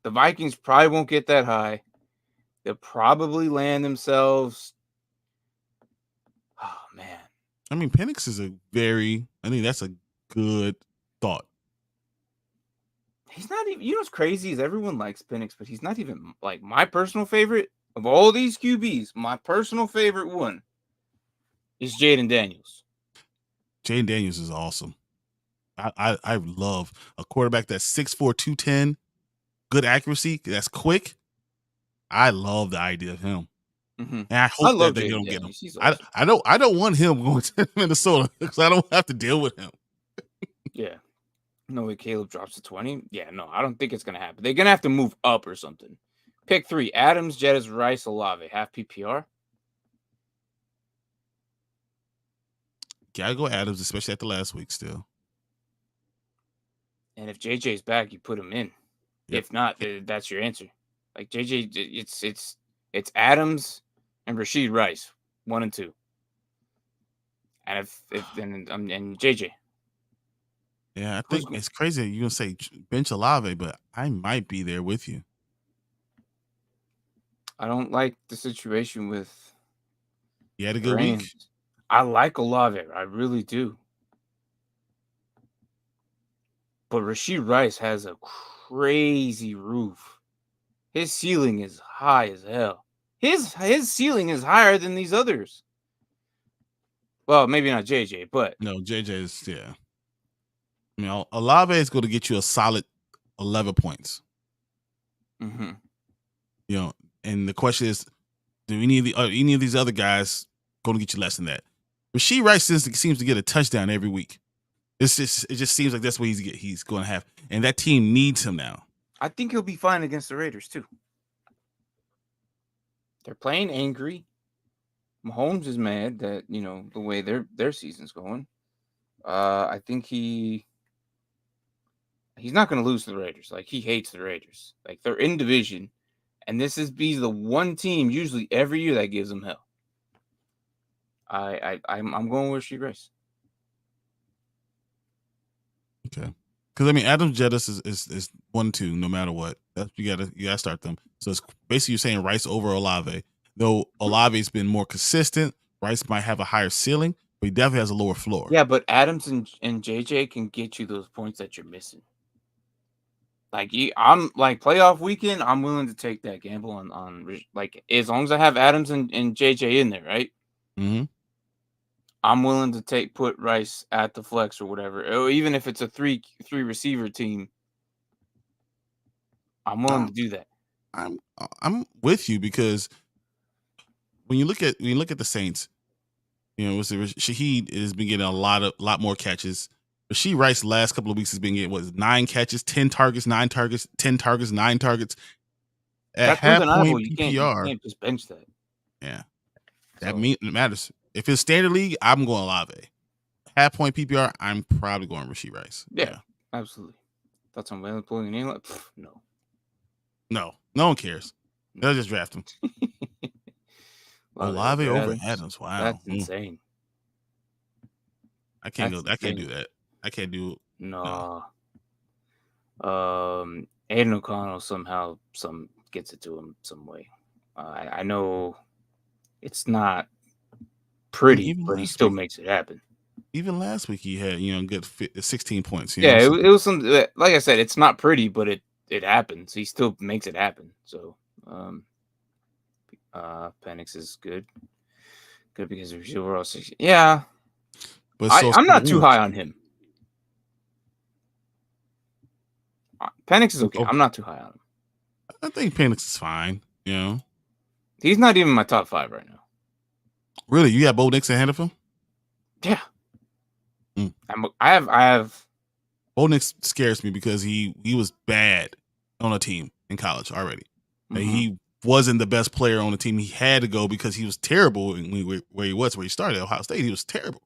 the Vikings probably won't get that high. They'll probably land themselves. Oh man. I mean, Penix is I think that's a good thought. He's not even, you know what's crazy is everyone likes Penix, but he's not even like my personal favorite of all these QBs. My personal favorite one is Jaden Daniels. Jaden Daniels is awesome. I love a quarterback that's 6'4", 210, good accuracy, that's quick. I love the idea of him. Mm-hmm. And I hope that they don't get him. Awesome. I don't want him going to Minnesota because I don't have to deal with him. Yeah. No way Caleb drops to 20. Yeah, no, I don't think it's going to happen. They're going to have to move up or something. Pick 3, Adams, Jettis, Rice, Olave. Half PPR. Gotta go Adams, especially after last week still. And if JJ's back, you put him in. Yep. If not, that's your answer. Like JJ, it's Adams and Rashid Rice, 1 and 2. And and JJ. Yeah, I think it's crazy you're gonna say bench Olave, but I might be there with you. I don't like the situation with. He had a good week. I like Olave, I really do. But Rashid Rice has a crazy roof. His ceiling is high as hell. His ceiling is higher than these others. Well, maybe not JJ, but no, JJ is I mean, Olave is going to get you a solid 11 points. Mm-hmm. You know, and the question is, do any of these other guys going to get you less than that? Rashid Rice seems to get a touchdown every week. It just seems like that's what he's going to have, and that team needs him now. I think he'll be fine against the Raiders too. They're playing angry. Mahomes is mad that the way their season's going. I think he's not going to lose to the Raiders. Like, he hates the Raiders. Like, they're in division, and this is the one team usually every year that gives them hell. I'm going with Rashid Rice. Okay, because I mean, Adam Jettis is 1-2 no matter what. You gotta start them. So it's basically you're saying Rice over Olave. Though Olave's been more consistent, Rice might have a higher ceiling, but he definitely has a lower floor. Yeah, but Adams and JJ can get you those points that you're missing. Like I'm like playoff weekend, I'm willing to take that gamble on like as long as I have Adams and JJ in there, right? Mm-hmm. I'm willing to put Rice at the flex or whatever, or even if it's a three receiver team. I'm willing to do that. I'm with you because when you look at the Saints, you know, Shaheed has been getting a lot more catches. Rasheed Rice last couple of weeks has been getting 9 catches, 10 targets, 9 targets, 10 targets, 9 targets. At That's half undeniable. point You PPR, can't just bench that. yeah, that So it matters. If it's standard league, I'm going Olave. Half point PPR, I'm probably going Rasheed Rice. yeah, absolutely. Thoughts on Wayland pulling a name like no. No one cares. They'll just draft him. Olave over Adams. Wow. That's insane. I can't go. I can't do that. I can't do. No. Aiden O'Connell somehow gets it to him some way. I know it's not pretty, but he still makes it happen. Even last week he had good 16 points. Yeah, it was some like I said, it's not pretty, but it happens. He still makes it happen. So Penix is good because of overall 60. Yeah, but I'm not too high on him. Penix is okay. I'm not too high on him. I think Penix is fine. He's not even my top 5 right now. Really, you got Bo Nix ahead of him? Yeah. I have. Bo Nix scares me because he was bad on a team in college already. Mm-hmm. He wasn't the best player on the team. He had to go because he was terrible where he started at Ohio State. He was terrible.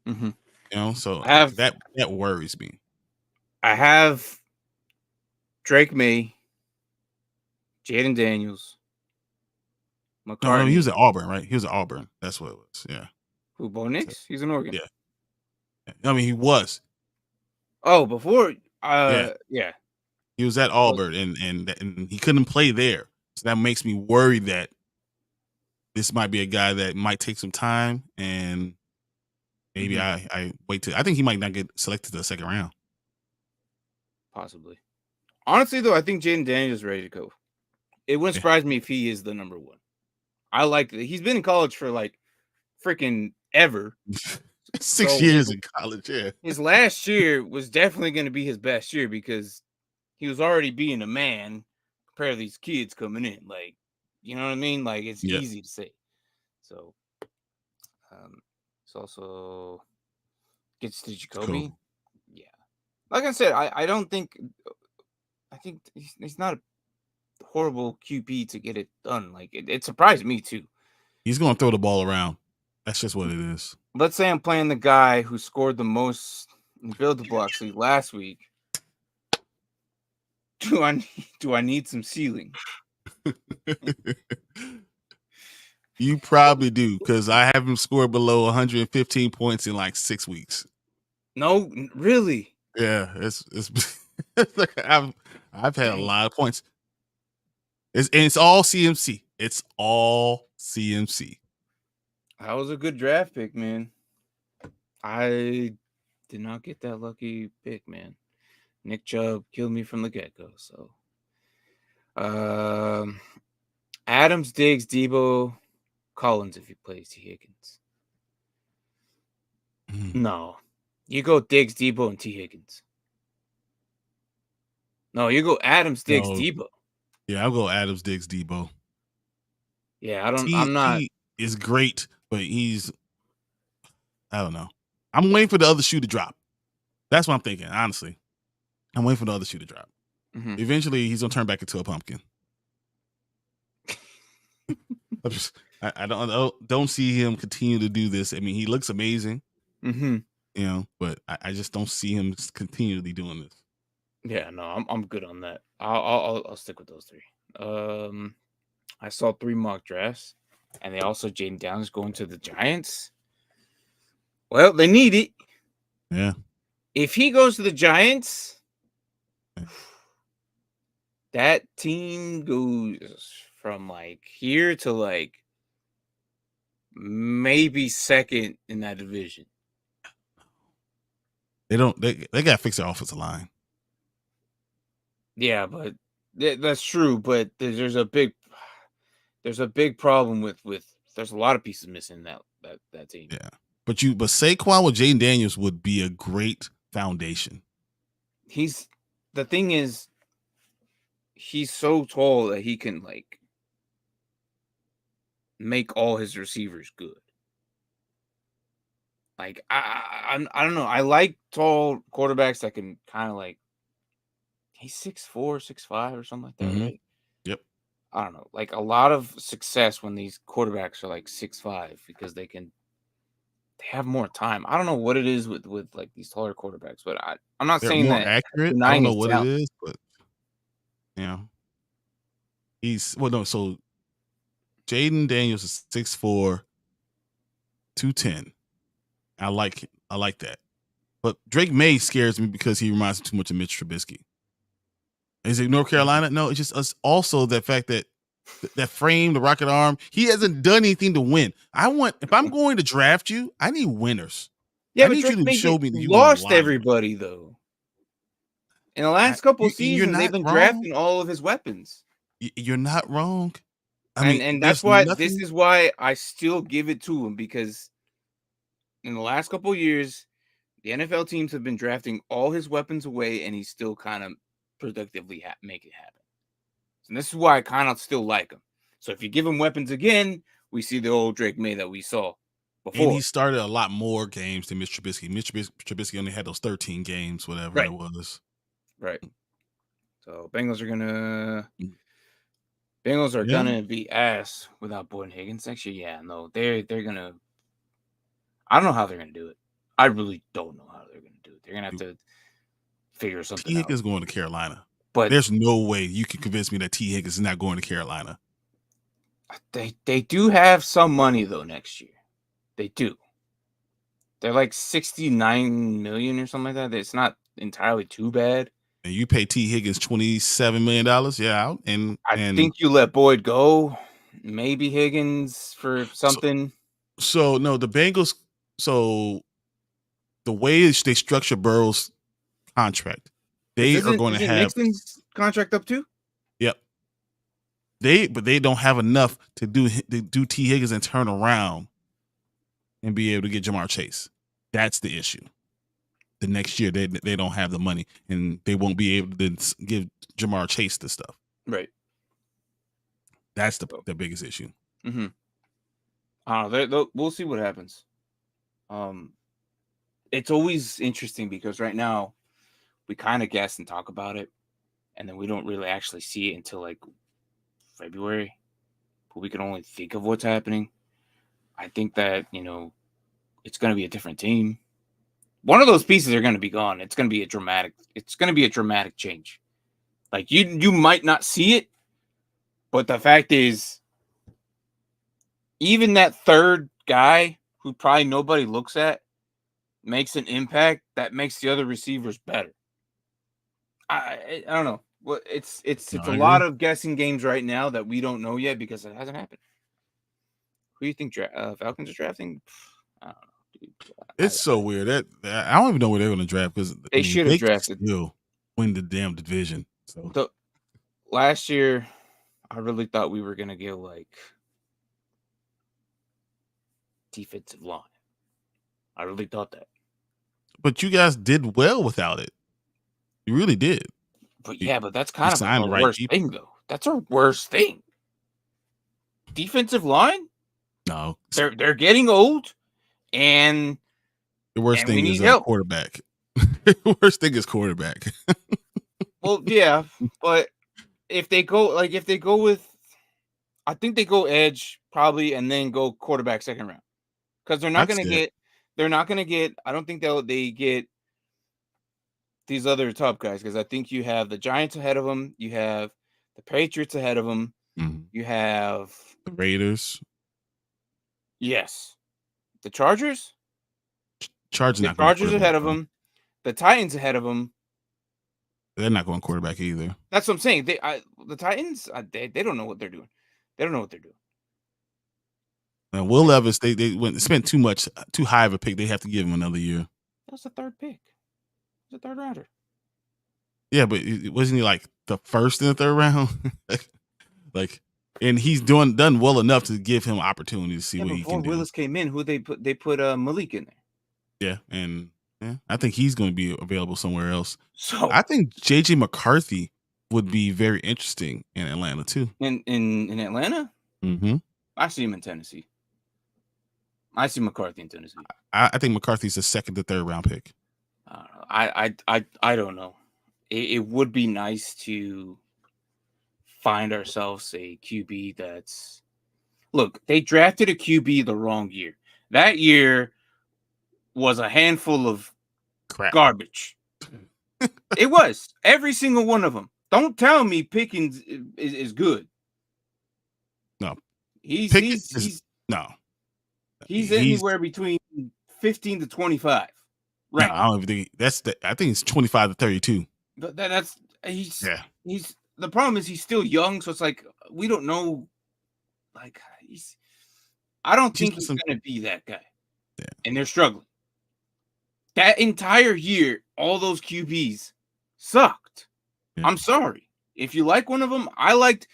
Mm-hmm. So that worries me. I have Drake May, Jaden Daniels, McCartney. No, he was at Auburn, right? He was at Auburn. That's what it was. Yeah. Who, Bo Nix? He's in Oregon. Yeah. I mean, he was. Oh, before. Yeah. He was at Auburn, and he couldn't play there. So that makes me worried that this might be a guy that might take some time, and maybe I wait to. I think he might not get selected to the second round. Possibly. Honestly, though, I think Jaden Daniels is ready to go. It wouldn't surprise me if he is the number 1. I like that. He's been in college for like freaking ever. 6 years in college, yeah. His last year was definitely going to be his best year because he was already being a man compared to these kids coming in. Like, you know what I mean? Like, it's easy to say. So, it's also gets to Jacoby. Cool. Yeah. Like I said, I don't think – I think he's not a horrible QB to get it done. Like, it surprised me, too. He's going to throw the ball around. That's just what it is. Let's say I'm playing the guy who scored the most in Build the Blocks League last week. Do I need some ceiling? You probably do, because I haven't scored below 115 points in like 6 weeks. No, really? Yeah, it's like I've had a lot of points. It's all CMC. It's all CMC. That was a good draft pick, man. I did not get that lucky pick, man. Nick Chubb killed me from the get-go. So, Adams, Diggs, Debo, Collins if he plays T. Higgins. No, you go Diggs, Debo, and T. Higgins. No, you go Adams, Diggs, Debo. Yeah, I'll go Adams, Diggs, Debo. Yeah, I'm not. He is great, but I don't know. I'm waiting for the other shoe to drop. That's what I'm thinking, honestly. I'm waiting for the other shoe to drop. Mm-hmm. Eventually, he's gonna turn back into a pumpkin. I don't see him continue to do this. I mean, he looks amazing, but I just don't see him continually doing this. Yeah, no, I'm good on that. I'll stick with those 3. I saw 3 mock drafts, and they also Jaden Daniels going to the Giants. Well, they need it. Yeah. If he goes to the Giants, that team goes from like here to like maybe second in that division. They got to fix their offensive line. Yeah, but that's true. But there's a big problem with there's a lot of pieces missing that team. Yeah. But Saquon with Jaden Daniels would be a great foundation. The thing is, he's so tall that he can like make all his receivers good. Like I don't know. I like tall quarterbacks that can kind of like he's 6'4", 6'5", or something like that, right? Yep. I don't know. Like a lot of success when these quarterbacks are like 6'5" because they have more time. I don't know what it is with like these taller quarterbacks, but I'm not They're saying more that accurate. I don't denying know his what it talent. is, but yeah. So Jaden Daniels is 6'4", 210. I like it. I like that. But Drake May scares me because he reminds me too much of Mitch Trubisky. Is it North Carolina? No, it's just us. Also, the fact that that frame, the rocket arm, he hasn't done anything to win. If I'm going to draft you, I need winners. Yeah, I but need you Drake to May show get me that you want to lost line. everybody though. In the last couple You're seasons, they've not been wrong. drafting all of his weapons. You're not wrong. I mean, And that's there's why this nothing. is why I still give it to him, because in the last couple of years, the NFL teams have been drafting all his weapons away, and he's still kind of productively make it happen. And this is why I kind of still like him. So if you give him weapons again, we see the old Drake May that we saw And before. he started a lot more games than Mitch Trubisky. Mitch Trubisky only had those 13 games, whatever Right. it was. Right. So Bengals are Yeah. gonna be ass without Boyd Higgins next year. Yeah, no, they're gonna. I don't know how they're gonna do it. I really don't know how they're gonna do it. They're gonna have to figure something T. out. Higgins going to Carolina. But There's no way you can convince me that T. Higgins is not going to Carolina. they do have some money though next year. They do. They're like 69 million or something like that. It's not entirely too bad. And you pay T. Higgins $27 million, yeah, I think you let Boyd go, maybe Higgins for so something. no, the Bengals. So the way they structure Burrow's contract, Because they are going to isn't have. Mixon's contract up too? Yep. But they don't have enough to do T. Higgins and turn around and be able to get Jamar Chase. That's the issue. The next year they don't have the money and they won't be able to give Jamar Chase the stuff. Right. That's the biggest issue. Mm-hmm. I don't know. We'll see what happens. It's always interesting because right now we kind of guess and talk about it, and then we don't really actually see it until like February. But we can only think of what's happening. I think that it's going to be a different team. One of those pieces are going to be gone. It's going to be a dramatic change. Like you might not see it, but the fact is, even that third guy who probably nobody looks at makes an impact that makes the other receivers better. I don't know. Well, it's No, a I lot agree. of guessing games right now that we don't know yet because it hasn't happened. Who do you think Falcons are drafting? I don't know, dude. It's so weird that I don't even know where they're going to draft because They should have they can drafted. still win the damn division. So Last year, I really thought we were gonna get like defensive line. I really thought that. but you guys did well without it. You really did. But You, yeah, but that's you kind of signed our the right worst people. thing, though. That's our worst thing. Defensive line? No, They're getting old, and the worst we thing is need a help. quarterback. The worst thing is quarterback. Well, yeah, but if they go with, I think they go edge probably, and then go quarterback second round, because they're not That's gonna it. get. I don't think they get these other top guys, because I think you have the Giants ahead of them. You have the Patriots ahead of them. Mhm. You have The Raiders. yes, the Chargers. Chargers The not going Chargers quarterback ahead of though. them. The Titans ahead of them. They're not going quarterback either. That's what I'm saying. The Titans, they don't know what they're doing. They don't know what they're doing. And Will Levis, they spent too high of a pick. They have to give him another year. That's the third pick. It's a third rounder. Yeah, but wasn't he like the first in the third round? like, and he's done well enough to give him opportunity to see Yeah, what he before can do. Willis came in, who they put? They put Malik in there. Yeah, and I think he's going to be available somewhere else. So I think JJ McCarthy would be very interesting in Atlanta too. in Atlanta, Mm-hmm. I see him in Tennessee. I see McCarthy in Tennessee. I think McCarthy's a second to third round pick. I don't know. It would be nice to find ourselves a QB that's. Look, they drafted a QB the wrong year. That year was a handful of Crap. garbage. It was every single one of them. Don't tell me Pickens is good. No, He's no. He's anywhere between 15 to 25. Right. No, I don't even think I think it's 25 to 32. But he's the problem is he's still young, so it's like we don't know. Like I don't think he's gonna be that guy. Yeah. And they're struggling. That entire year, all those QBs sucked. Yeah. I'm sorry. If you like one of them, I liked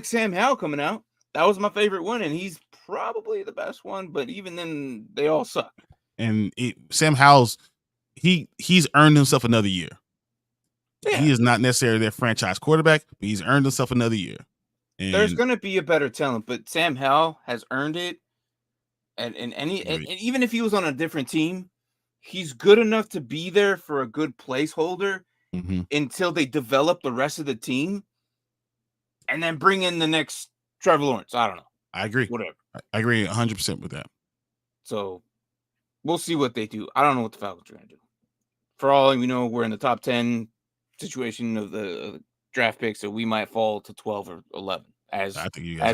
Sam Howell coming out. That was my favorite one, and he's probably the best one, but even then they all suck. And Sam Howell's he's earned himself another year. Yeah. He is not necessarily their franchise quarterback, but he's earned himself another year. And there's going to be a better talent, but Sam Howell has earned it. And even if he was on a different team, he's good enough to be there for a good placeholder until they develop the rest of the team and then bring in the next Trevor Lawrence. I don't know. I agree. Whatever. I agree 100% with that. So we'll see what they do. I don't know what the Falcons are going to do. For all we know, we're in the top 10 situation of the draft picks, so we might fall to 12 or 11 as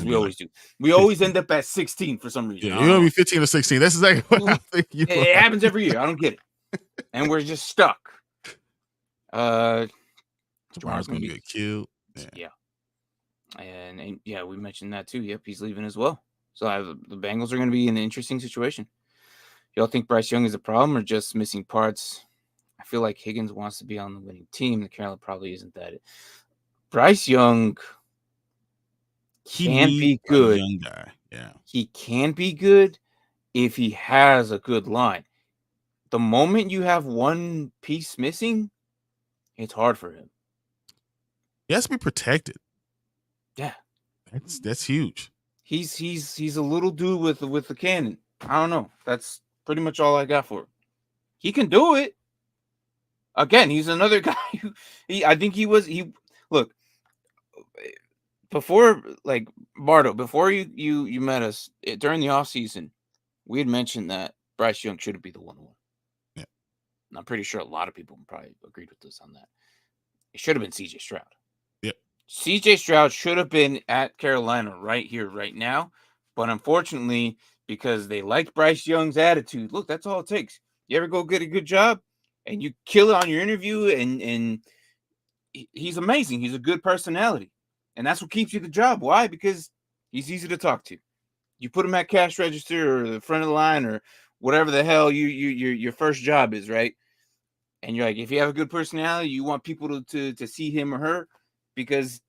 we always do. We always end up at 16 for some reason. Yeah, you're going to be 15 or 16. That's exactly what I think it happens every year. I don't get it. And we're just stuck. Tomorrow's going to get killed. Yeah. And we mentioned that too. Yep, he's leaving as well. So the Bengals are going to be in an interesting situation. Y'all think Bryce Young is a problem or just missing parts? I feel like Higgins wants to be on the winning team. The Carolina probably isn't that. Bryce Young can be good. Young guy. Yeah. He can be good if he has a good line. The moment you have one piece missing, it's hard for him. He has to be protected. Yeah. That's huge. He's a little dude with the cannon. I don't know. That's pretty much all I got for him. He can do it. Again, he's another guy who look, before, like, Bardo, before you met us during the offseason, we had mentioned that Bryce Young shouldn't be the 1-1. Yeah. And I'm pretty sure a lot of people probably agreed with us on that. It should have been CJ Stroud. Yep. CJ Stroud should have been at Carolina right here, right now. But unfortunately, because they liked Bryce Young's attitude, look, that's all it takes. You ever go get a good job and you kill it on your interview, and he's amazing. He's a good personality. And that's what keeps you the job. Why? Because he's easy to talk to. You put him at cash register or the front of the line or whatever the hell your first job is, right? And you're like, if you have a good personality, you want people to see him or her because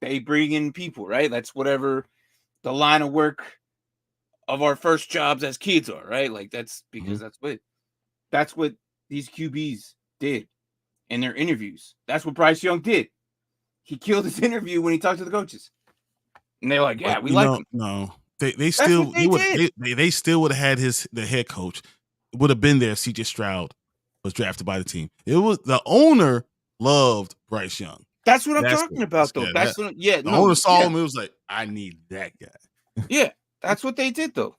they bring in people, right? That's whatever the line of work of our first jobs as kids are, right? Like that's because that's what these QBs did in their interviews. That's what Bryce Young did. He killed his interview when he talked to the coaches. And they're like, yeah, we like him. No. They still would have had the head coach would have been there if CJ Stroud was drafted by the team. It was the owner loved Bryce Young. That's what I'm talking about, though. The owner saw him. It was like, I need that guy. Yeah, that's what they did, though.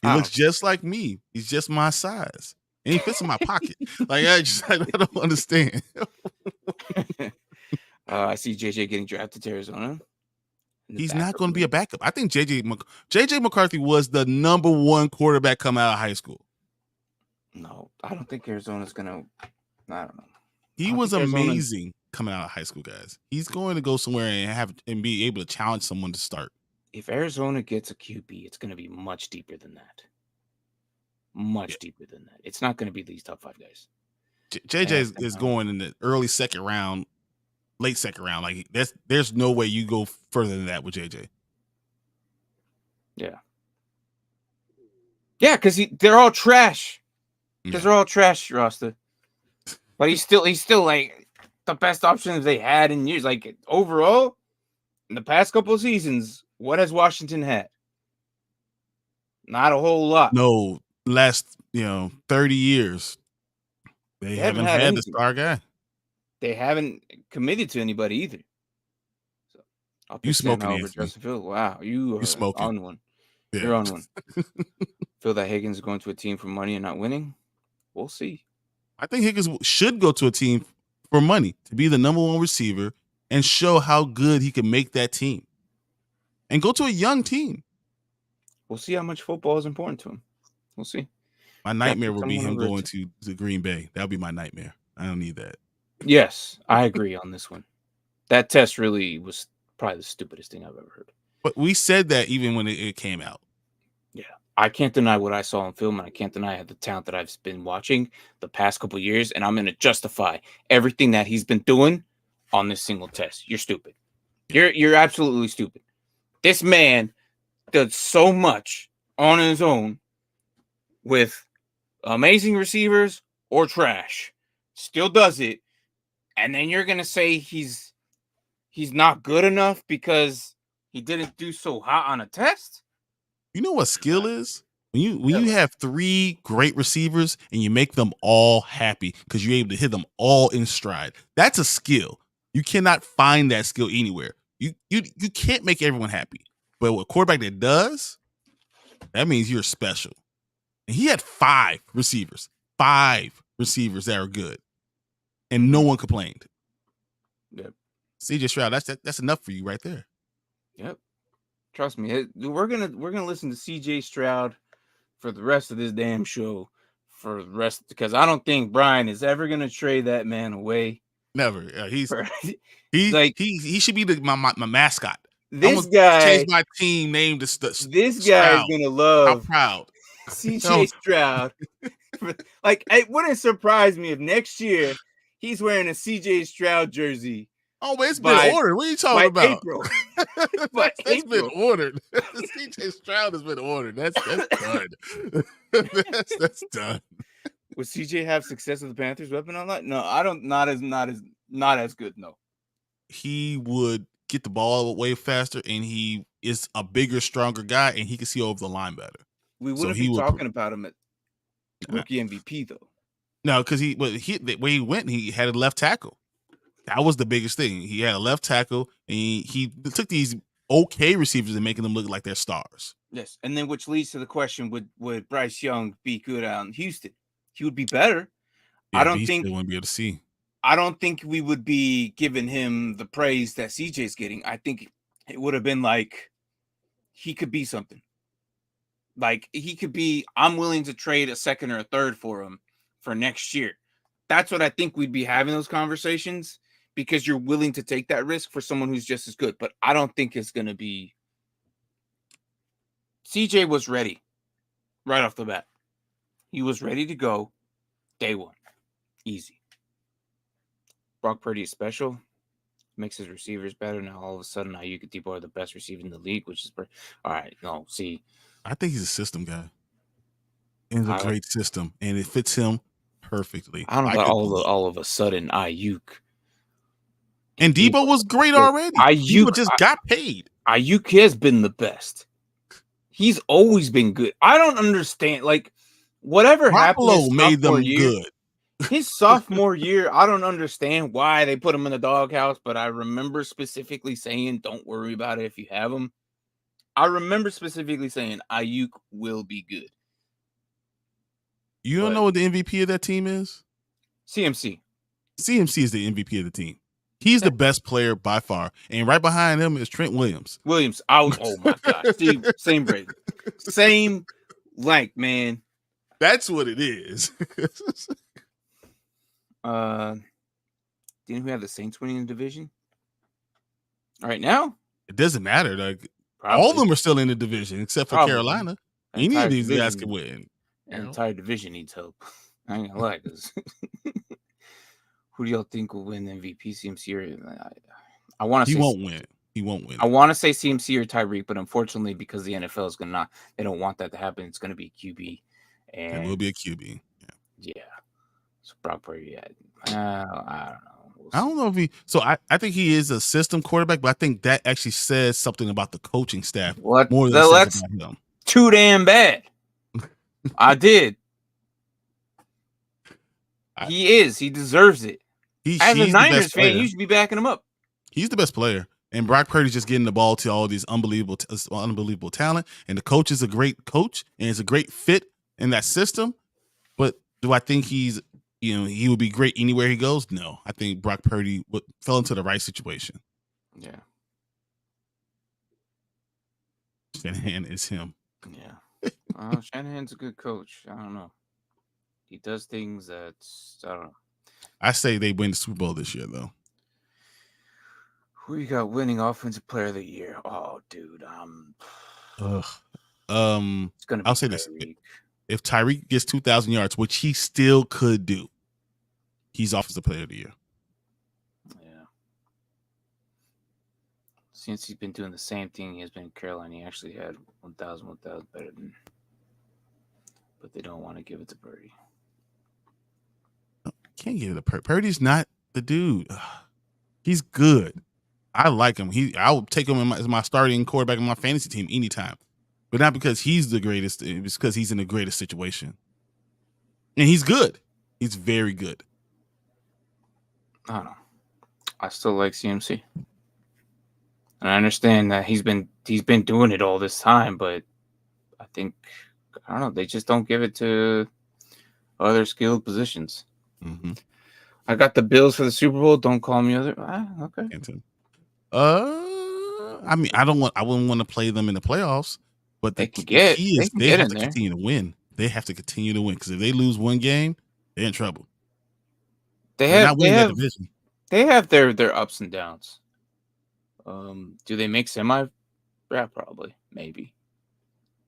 He looks just like me. He's just my size, and he fits in my pocket. Like I don't understand. I see JJ getting drafted to Arizona. He's not going to be a backup. I think JJ McCarthy was the number one quarterback coming out of high school. No, I don't think Arizona's going to. I don't know. He was amazing coming out of high school, guys. He's going to go somewhere and be able to challenge someone to start. If Arizona gets a QB, it's going to be much deeper than that. Much deeper than that. It's not going to be these top 5 guys. JJ is going in the early second round, late second round. Like there's no way you go further than that with JJ. Yeah. Yeah, because they're all trash. Because they're all trash, Rasta. But he's still like the best options they had in years. Like overall, in the past couple of seasons, what has Washington had? Not a whole lot. No, last 30 years, they haven't had the star guy. They haven't committed to anybody either. So I'll pick Sam over Justin Fields. Wow, you are smoking. on one. Yeah. You're on one. Feel that Higgins is going to a team for money and not winning? We'll see. I think Higgins should go to a team for money to be the number one receiver and show how good he can make that team. And go to a young team. We'll see how much football is important to him. We'll see. My nightmare would be him going to Green Bay. That would be my nightmare. I don't need that. Yes, I agree on this one. That test really was probably the stupidest thing I've ever heard. But we said that even when it came out. Yeah. I can't deny what I saw in film, and I can't deny the talent that I've been watching the past couple of years, and I'm going to justify everything that he's been doing on this single test. You're stupid. You're absolutely stupid. This man does so much on his own with amazing receivers or trash. Still does it. And then you're going to say he's not good enough because he didn't do so hot on a test? You know what skill is? When you have 3 great receivers and you make them all happy because you're able to hit them all in stride. That's a skill. You cannot find that skill anywhere. You can't make everyone happy. But with a quarterback that does, that means you're special. And he had 5 receivers that are good. And no one complained. Yep. CJ Stroud, that's enough for you right there. Yep. Trust me, we're gonna listen to CJ Stroud for the rest of this damn show, because I don't think Brian is ever gonna trade that man away. Never. He should be my mascot. This guy change my team name to this guy is gonna love. How proud CJ Stroud. Like, it wouldn't surprise me if next year he's wearing a CJ Stroud jersey. Oh, but it's been ordered. What are you talking about? April. That's been ordered. CJ Stroud has been ordered. That's done. that's done. Would CJ have success with the Panthers weapon on that? No, I don't. Not as good. No. He would get the ball way faster, and he is a bigger, stronger guy, and he can see over the line better. We wouldn't be talking about him at rookie MVP though. No, because where he went, he had a left tackle. That was the biggest thing. He had a left tackle, and he took these okay receivers and making them look like they're stars. Yes, and then which leads to the question: Would Bryce Young be good out in Houston? He would be better. Yeah, I don't think he wouldn't be able to see. I don't think we would be giving him the praise that CJ's getting. I think it would have been like he could be something. Like he could be. I'm willing to trade a second or a third for him for next year. That's what I think we'd be having those conversations. Because you're willing to take that risk for someone who's just as good. But I don't think it's going to be. CJ was ready right off the bat. He was ready to go day one. Easy. Brock Purdy is special. Makes his receivers better. Now, all of a sudden, Ayuk and Debo are the best receiver in the league, which is all right. No, see. I think he's a system guy. It's a great system, and it fits him perfectly. I don't know about all of a sudden, Ayuk. And Debo was great already. Debo just got paid. Ayuk has been the best. He's always been good. I don't understand. Like, whatever happened made them good. His sophomore year, I don't understand why they put him in the doghouse, but I remember specifically saying, don't worry about it if you have him. I remember specifically saying, Ayuk will be good. You don't know what the MVP of that team is? CMC. CMC is the MVP of the team. He's the best player by far. And right behind him is Trent Williams. Oh my God. See, same brain. Same length, man. That's what it is. Didn't we have the Saints winning the division? All right, now? It doesn't matter. Like all of them are still in the division except for Carolina. Any of these guys can win. The entire division needs help. I ain't gonna lie. Who do y'all think will win MVP? CMC or I want to He say won't win it. He won't win I it. want to say CMC or Tyreek, but unfortunately, because the NFL is gonna not, they don't want that to happen. It's gonna be QB, It will and be a QB. yeah. So Brock Purdy, I don't know. We'll I don't see. know if he. So I think he is a system quarterback, but I think that actually says something about the coaching staff more than it says That's about him. too damn bad. I did. He is. He deserves it. As a He's the best Niners fan, player. you should be backing him up. He's the best player, and Brock Purdy's just getting the ball to all these unbelievable talent. And the coach is a great coach, and it's a great fit in that system. But do I think he would be great anywhere he goes? No, I think Brock Purdy fell into the right situation. Yeah. Shanahan is him. Yeah. Shanahan's a good coach. I don't know. He does things that I don't know. I say they win the Super Bowl this year, though. Who you got winning Offensive Player of the Year? Oh, dude. It's gonna be I'll say this: Tyreek. if Tyreek gets 2,000 yards, which he still could do, he's Offensive Player of the Year. Yeah. Since he's been doing the same thing he has been in Carolina, he actually had 1,000 better than. But they don't want to give it to Purdy. Can't give it to Purdy. Purdy's not the dude. He's good. I like him. I will take him as my starting quarterback in my fantasy team anytime. But not because he's the greatest. It's because he's in the greatest situation. And he's good. He's very good. I don't know. I still like CMC. And I understand that he's been doing it all this time, but I think I don't know, they just don't give it to other skilled positions. Mm-hmm. I got the Bills for the Super Bowl. Don't call me other. Okay. I mean, I wouldn't want to play them in the playoffs, but the key is they have to continue to win. They have to continue to win because if they lose one game, they're in trouble. They're not winning that division. They have their ups and downs. Do they make semi? Yeah, probably, maybe.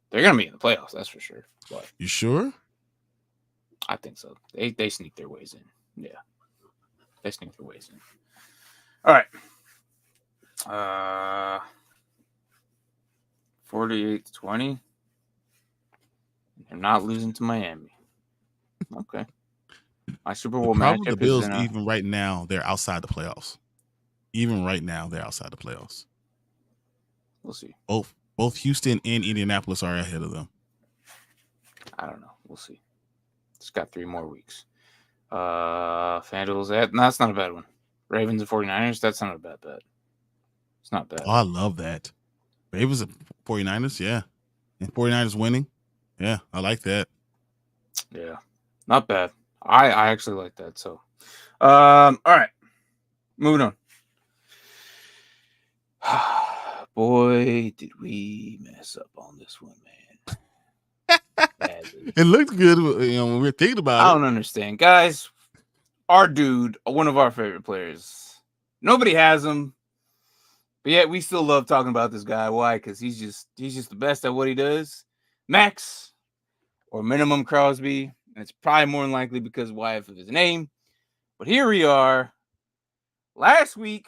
They're gonna be in the playoffs, that's for sure. But you sure? I think so. They sneak their ways in. Yeah, they sneak their ways in. All right. 48-20. They're not losing to Miami. Okay. My Super Bowl matchup the Bills, even right now, they're outside the playoffs. Even right now, they're outside the playoffs. We'll see. Both Houston and Indianapolis are ahead of them. I don't know. We'll see. It's got 3 more weeks. FanDuel's that's not a bad one. Ravens and 49ers, that's not a bad bet. It's not bad. Oh, I love that. Ravens and 49ers, yeah. And 49ers winning. Yeah, I like that. Yeah. Not bad. I actually like that. So all right. Moving on. Boy, did we mess up on this one, man. It looked good, when we were thinking about it. I don't understand. Guys, our dude, one of our favorite players. Nobody has him. But yet we still love talking about this guy. Why? Because he's just the best at what he does. Max or minimum Crosby. And it's probably more than likely because why of his name. But here we are. Last week.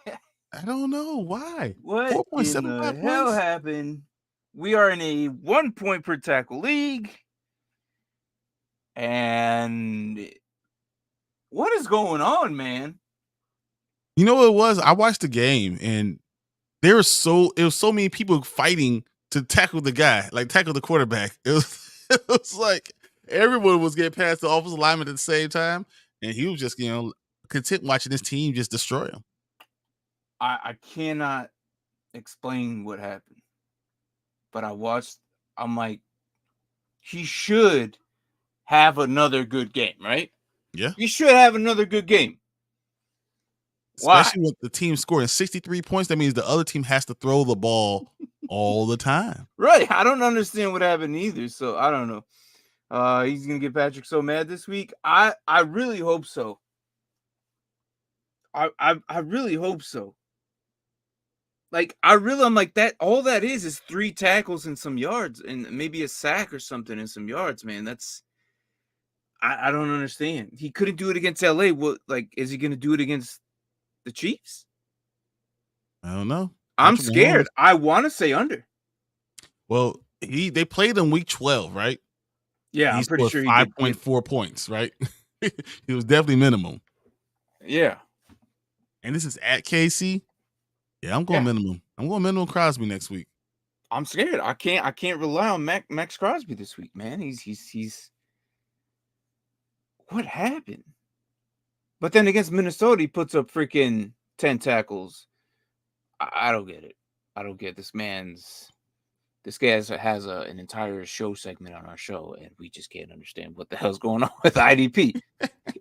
I don't know why. What in the hell happened? We are in a 1 point per tackle league. And what is going on, man? You know what it was? I watched the game and it was so many people fighting to tackle the guy, like tackle the quarterback. It was like everyone was getting past the offensive lineman at the same time. And he was just, content watching his team just destroy him. I cannot explain what happened. But I'm like, he should have another good game, right? Yeah. He should have another good game. Especially with the team scoring 63 points. That means the other team has to throw the ball all the time. Right. I don't understand what happened either. So I don't know. He's going to get Patrick so mad this week. I really hope so. I really hope so. Like, I'm like that. All that is 3 tackles and some yards and maybe a sack or something and some yards, man. I don't understand. He couldn't do it against LA. What, like, is he going to do it against the Chiefs? I don't know. I'm Patrick scared. Mahomes. I want to say under. Well, they played in week 12, right? Yeah, He I'm pretty scored sure he did. 5.4 points, right? It was definitely minimum. Yeah. And this is at KC. Yeah, I'm going minimum. I'm going minimum Crosby next week. I'm scared. I can't rely on Max Crosby this week, man. He's what happened? But then against Minnesota, he puts up freaking 10 tackles. I don't get it. I don't get this man's. This guy has an entire show segment on our show, and we just can't understand what the hell's going on with IDP.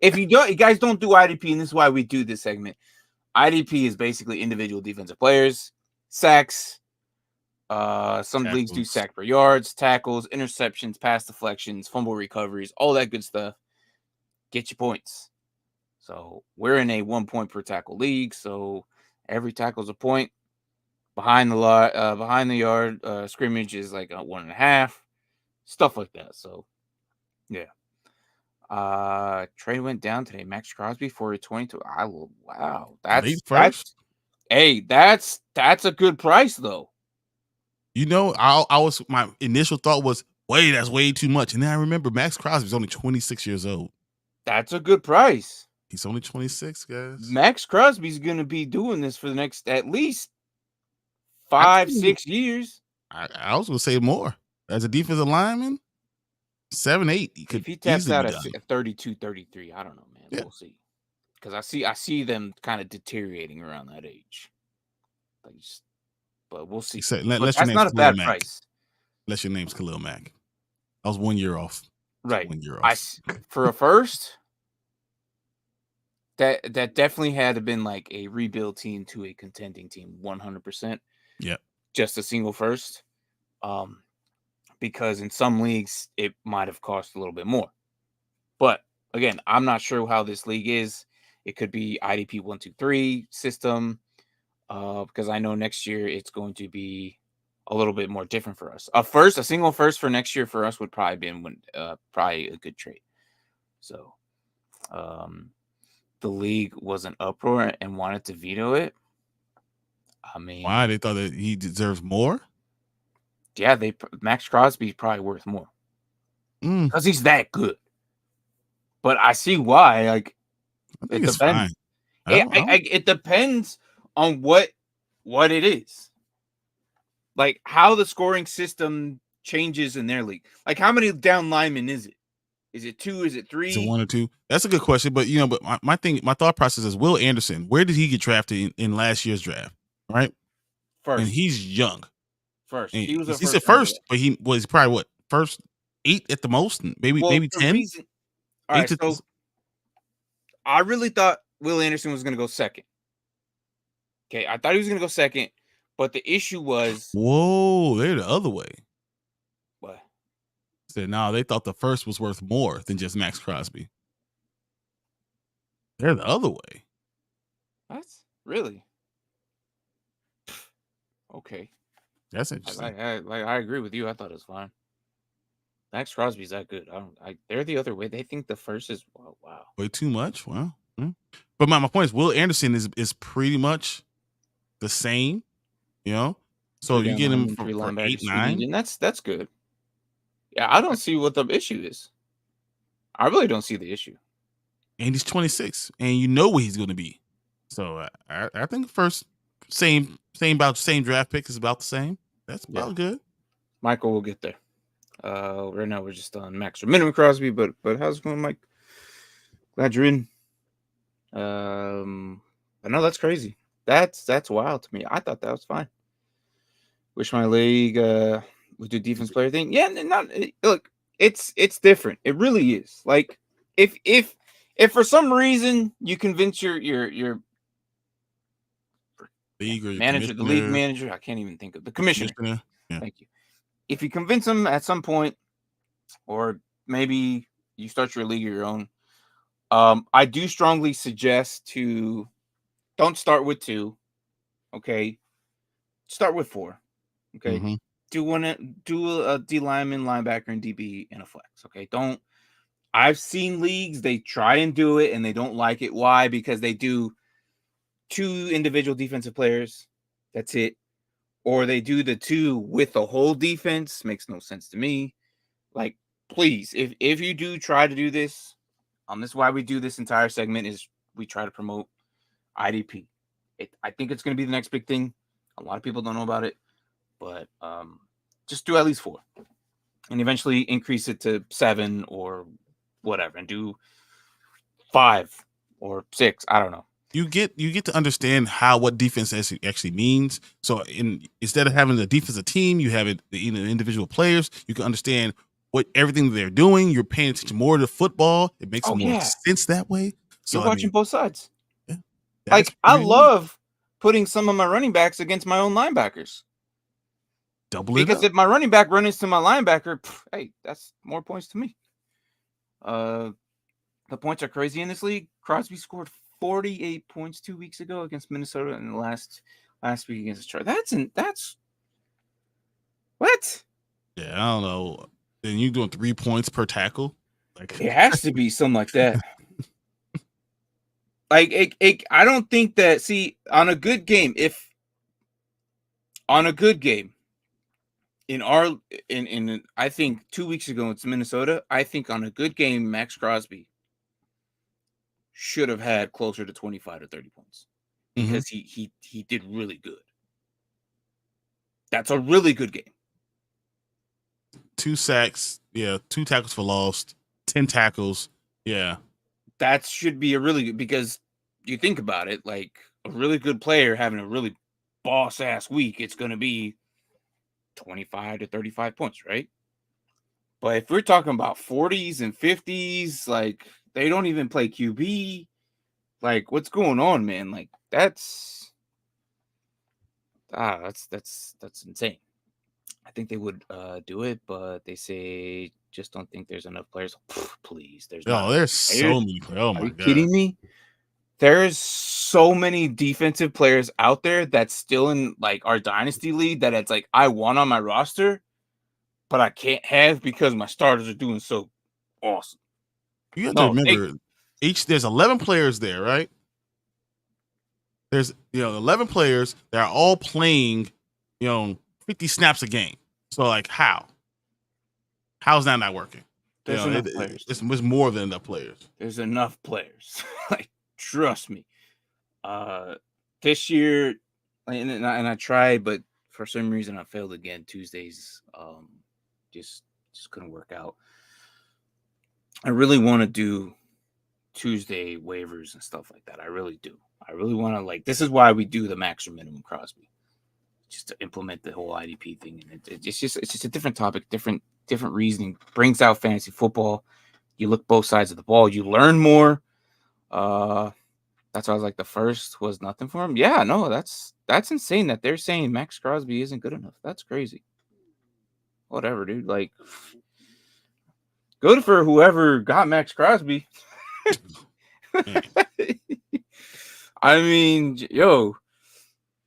If you guys don't do IDP, and this is why we do this segment. IDP is basically individual defensive players, sacks. Some leagues do sack per yards, tackles, interceptions, pass deflections, fumble recoveries, all that good stuff. Get your points. So we're in a 1 point per tackle league. So every tackle is a point. Behind the yard scrimmage is like a 1.5, stuff like that. So yeah. Trade went down today. Max Crosby for a 22. Wow, Late first. That's a good price though. You know, I was my initial thought was, wait, that's way too much. And then I remember Max Crosby's only 26 years old. That's a good price. He's only 26, guys. Max Crosby's gonna be doing this for the next at least 5-6 years. I was gonna say more. As a defensive lineman, 7-8, he could if he taps easily out be at done. 32, 33, I don't know, man. Yeah. We'll see. Because I see them kind of deteriorating around that age. But we'll see. Unless that's not a bad price. Unless your name's Khalil Mack. I was 1 year off. Right. 1 year off. For a first, that definitely had to been like a rebuild team to a contending team, 100%. Yeah. Just a single first. Because in some leagues it might have cost a little bit more. But again, I'm not sure how this league is. It could be IDP 1-2-3 system. Because I know next year it's going to be a little bit more different for us. A single first for next year for us would probably be probably a good trade. So, the league was an uproar and wanted to veto it. I mean, why? They thought that he deserves more? Yeah, Max Crosby's probably worth more because he's that good. But I see why. Like, I think it's fine. It depends on what it is. Like how the scoring system changes in their league. Like how many down linemen is it? Is it 2? Is it 3? Is it 1 or 2? That's a good question. But my thought process is Will Anderson. Where did he get drafted in last year's draft? Right, first, and he's young. First, he said first, but he was probably what, first 8 at the most, maybe 10. All right, so I really thought Will Anderson was going to go second. Okay, I thought he was going to go second, but the issue was, whoa, they're the other way. What? Said no, they thought the first was worth more than just Max Crosby. They're the other way. That's really okay. That's interesting. I agree with you. I thought it was fine. Max Crosby's that good. They're the other way. They think the first is wow. Way too much. Wow. But my point is, Will Anderson is pretty much the same. So you get him for 8, 9. And that's good. Yeah, I don't see what the issue is. I really don't see the issue. And he's 26, and you know what he's going to be. So I think first same draft pick is about the same. That's about good. Michael will get there. Right now we're just on max or minimum Crosby, but how's it going, Mike? Glad you're in. But no, that's crazy. That's wild to me. I thought that was fine. Wish my league would do defense player thing. Yeah, look, it's different. It really is. Like if for some reason you convince your league or manager, the league manager, I can't even think of the commissioner. Yeah. Thank you. If you convince them at some point, or maybe you start your league of your own, I do strongly suggest to don't start with 2. Okay, start with 4. Okay, do a D lineman, linebacker, and DB and a flex. Okay, don't I've seen leagues, they try and do it and they don't like it. Why? Because they do 2 individual defensive players. That's it. Or they do the 2 with the whole defense. Makes no sense to me. Like, please, if you do try to do this, this is why we do this entire segment is we try to promote IDP. I think it's going to be the next big thing. A lot of people don't know about it, but just do at least 4 and eventually increase it to 7 or whatever and do 5 or 6. I don't know. You get to understand what defense actually means. So instead of having the defensive team, you have the individual players. You can understand what everything they're doing. You're paying attention more to football. It makes more sense that way. So you're watching both sides. Yeah, like I love putting some of my running backs against my own linebackers. Double it because up. If my running back runs into my linebacker, hey, that's more points to me. The points are crazy in this league. Crosby scored 48 points 2 weeks ago against Minnesota, and the last week against the Chargers. That's what? Yeah, I don't know. Then you doing 3 points per tackle? Like it has to be something like that. Like I don't think that. See, on a good game, in I think 2 weeks ago it's Minnesota. I think on a good game, Max Crosby should have had closer to 25 to 30 points because he did really good. That's a really good game. 2 sacks, 2 tackles for loss, 10 tackles, That should be a really good, because you think about it, like a really good player having a really boss ass week, it's going to be 25 to 35 points, right? But if we're talking about 40s and 50s, like they don't even play QB. Like, what's going on, man? Like that's insane. I think they would do it, but they say just don't think there's enough players. Please, there's there's so many players. Oh my God. Are you kidding me? There's so many defensive players out there that's still in like our dynasty league that it's like I want on my roster, but I can't have because my starters are doing so awesome. You have to remember, there's 11 players there, right? There's 11 players that are all playing 50 snaps a game. So like how's that not working? There's enough players. There's more than enough players. There's enough players. Like, trust me. This year, and I tried, but for some reason I failed again. Tuesdays, just couldn't work out. I really want to do Tuesday waivers and stuff like that. I really do. I really want to, this is why we do the max or minimum Crosby, just to implement the whole IDP thing. And it's just a different topic, different reasoning. Brings out fantasy football. You look both sides of the ball. You learn more. That's why I was like, the first was nothing for him. Yeah, no, that's insane that they're saying Max Crosby isn't good enough. That's crazy. Whatever, dude. Like, good for whoever got Max Crosby. I mean,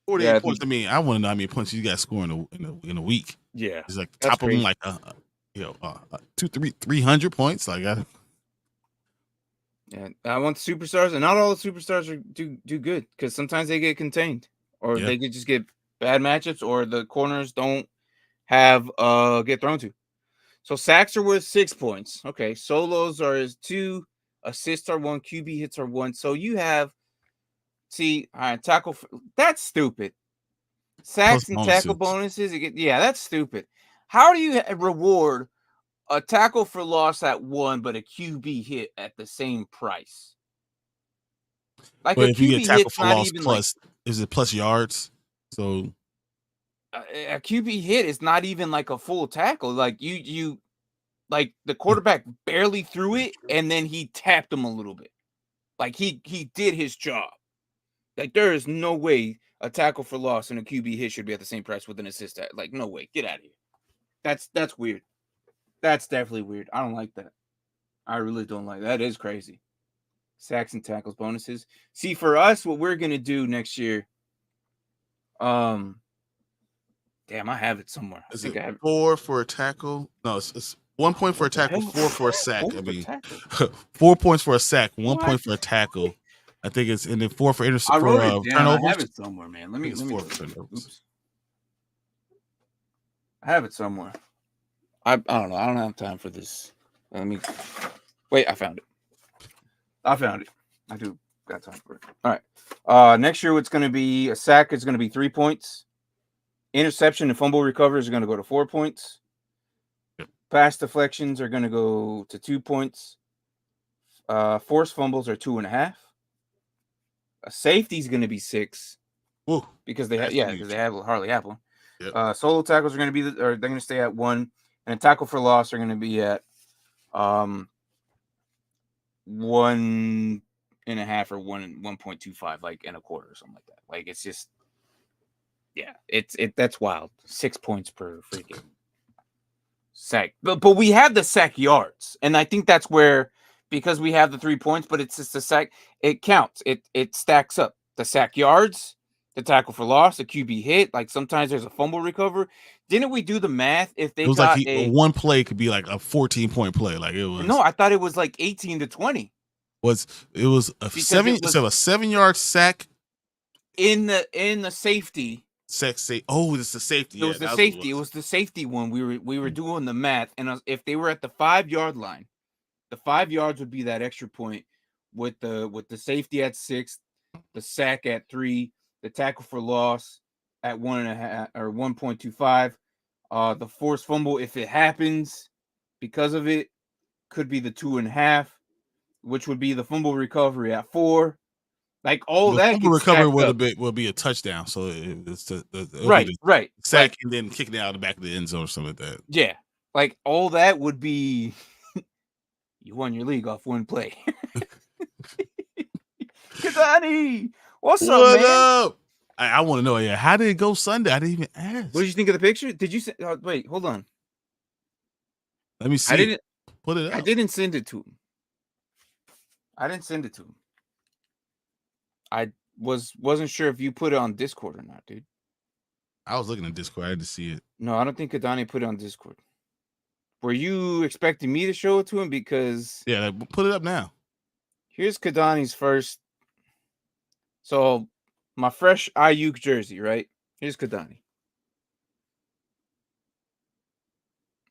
48 points to me. I want to know how many points you guys score in a week. Yeah, it's like top of them, like 300 points. Like I want the superstars, and not all the superstars do good because sometimes they get contained, or they could just get bad matchups, or the corners don't have get thrown to. So sacks are worth 6 points. Okay, solos are 2, assists are 1, QB hits are 1. So you have, tackle. That's stupid. Sacks and tackle bonuses. That's stupid. How do you reward a tackle for loss at 1, but a QB hit at the same price? Like, but if you get tackle for loss plus, is it plus yards? So a QB hit is not even like a full tackle. Like you like the quarterback barely threw it, and then he tapped him a little bit. Like he did his job. Like, there is no way a tackle for loss and a QB hit should be at the same price with an assist. Like, no way. Get out of here. That's weird. That's definitely weird. I don't like that. I really don't like that. That is crazy. Sacks and tackles bonuses. See, for us, what we're gonna do next year. Damn, I have it somewhere. I think I have 4 for a tackle. No, it's 1 point for a What the tackle, hell? 4 for a sack. Four I for mean, tackle. 4 points for a sack, 1 What? point for a tackle. I think it's and then 4 for I wrote it down. I turnovers. have it somewhere, man. Let I me think it's 4 look. for turnovers. Oops. I have it somewhere. I don't know. I don't have time for this. Let me wait. I found it. I do got time for it. All right. Next year, it's going to be a sack. It's going to be 3 points. Interception and fumble recovers are going to go to 4 points. Yep. Pass deflections are going to go to 2 points. Forced fumbles are 2.5. A safety is going to be 6. Ooh, because they hardly have one. Yep. Solo tackles are going to be they're going to stay at 1, and a tackle for loss are going to be at 1.5 or 1.25, like in a quarter or something like that. Like it's just that's wild. 6 points per freaking sack. But we have the sack yards, and I think that's where, because we have the 3 points, but it's just a sack, it counts. It stacks up. The sack yards, the tackle for loss, the QB hit. Like sometimes there's a fumble recover. Didn't we do the math? If they It was got like one play could be like a 14-point play. Like it was. No, I thought it was like 18 to 20. It was a Because 7-yard sack in the safety. Oh, it's the safety. It was the safety. It was the safety one. We were doing the math, and if they were at the 5-yard line, the 5 yards would be that extra point with the safety at 6, the sack at 3, the tackle for loss at 1.5 or 1.25. The forced fumble, if it happens because of it, could be the 2.5, which would be the fumble recovery at 4. Like all the that fumble gets recovery will be a touchdown. So it's right. Sack Like, and then kicking it out of the back of the end zone or something like that. Yeah, like all that would be you won your league off one play. Kadani, what's up, man? Up? I want to know. Yeah, how did it go Sunday? I didn't even ask. What did you think of the picture? Did you wait? Hold on. Let me see. I didn't put it up. I didn't send it to him. I wasn't sure if you put it on Discord or not, dude. I was looking at Discord. I didn't see it. No, I don't think Kadani put it on Discord. Were you expecting me to show it to him? Because yeah, put it up now. Here's Kadani's first. So my fresh Ayuk jersey, right? Here's Kadani.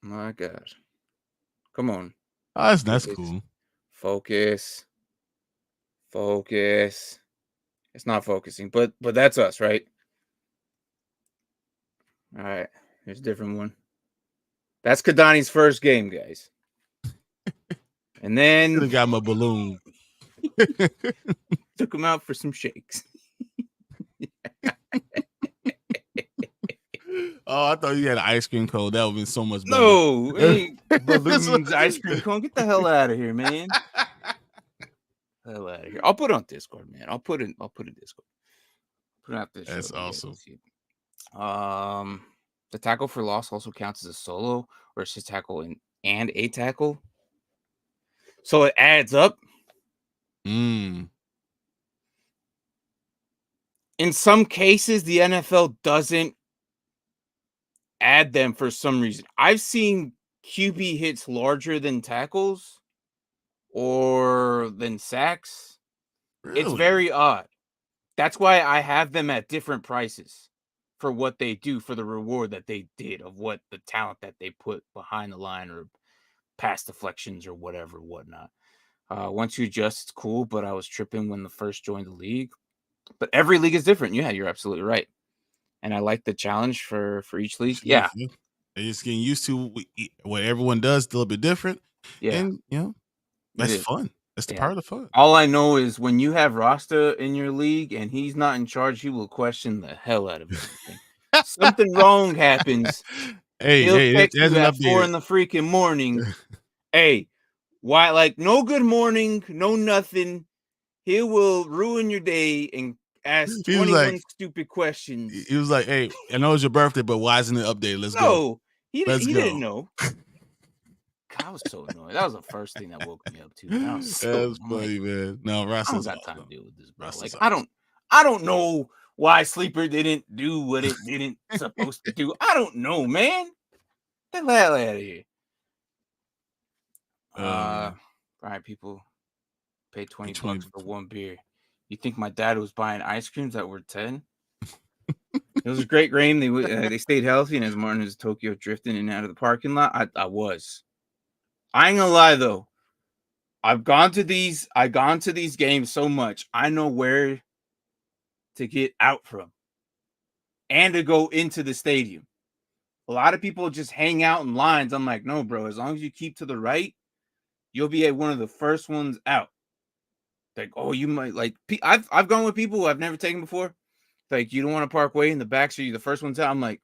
My God. Come on. Oh, that's cool. Focus. It's not focusing, but that's us, right? All right. Here's a different one. That's Kadani's first game, guys. And then I got my balloon. Took him out for some shakes. Oh, I thought you had an ice cream cone. That would have been so much better. No, ain't balloons, ice cream cone. Get the hell out of here, man. Hell out of here. I'll put it on Discord, man. I'll put it in Discord. Put it out this. That's awesome. The tackle for loss also counts as a solo, or it's just tackle and a tackle. So it adds up. In some cases, the NFL doesn't add them for some reason. I've seen QB hits larger than tackles or than sacks. Really? It's very odd. That's why I have them at different prices for what they do, for the reward that they did, of what the talent that they put behind the line or pass deflections or whatnot. Once you adjust, it's cool, but I was tripping when the first joined the league. But every league is different. Yeah, you're absolutely right. And I like the challenge for each league. Yeah. They're just getting used to what everyone does, a little bit different. Yeah. And, that's fun. That's the part of the fun. All I know is when you have Rasta in your league and he's not in charge, he will question the hell out of everything. Something wrong happens. He'll text you at 4 in the freaking morning. Hey, why? Like, no good morning, no nothing. He will ruin your day and ask 21 stupid questions. He was like, "Hey, I know it's your birthday, but why isn't it updated? Let's go." He didn't know. I was so annoyed. That was the first thing that woke me up too. That's funny, man. No, Ross, I don't got time to deal with this, bro. Like, I don't know why Sleeper didn't do what it didn't supposed to do. I don't know, man. Get the hell out of here. All right, people pay $20 for one beer. You think my dad was buying ice creams that were 10? It was a great game. They stayed healthy, and as Martin is Tokyo drifting in and out of the parking lot, I was. I ain't gonna lie though. I've gone to these games so much. I know where to get out from and to go into the stadium. A lot of people just hang out in lines. I'm like, no, bro. As long as you keep to the right, you'll be at one of the first ones out. Like, oh, you might like. I've gone with people who I've never taken before. Like, you don't want to park way in the back, so you're the first ones out. I'm like,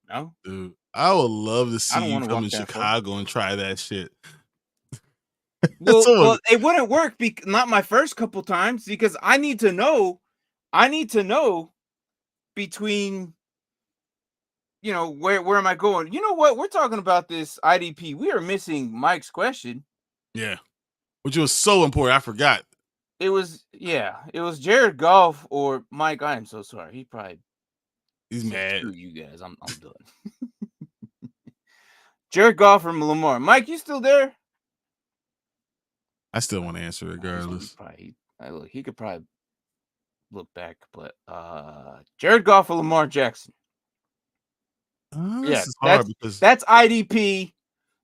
no, dude, I would love to I see don't you want to come walk to that far. Chicago and try that shit. Well, it wouldn't work. Not my first couple times because I need to know between. Where am I going? You know what? We're talking about this IDP. We are missing Mike's question. Yeah, which was so important. I forgot. It was Jared Goff or Mike. I am so sorry. He's said, mad. screw you guys. I'm done. Jared Goff or Lamar. Mike, you still there? I still want to answer regardless. He could probably look back, but Jared Goff or Lamar Jackson. This is hard because that's IDP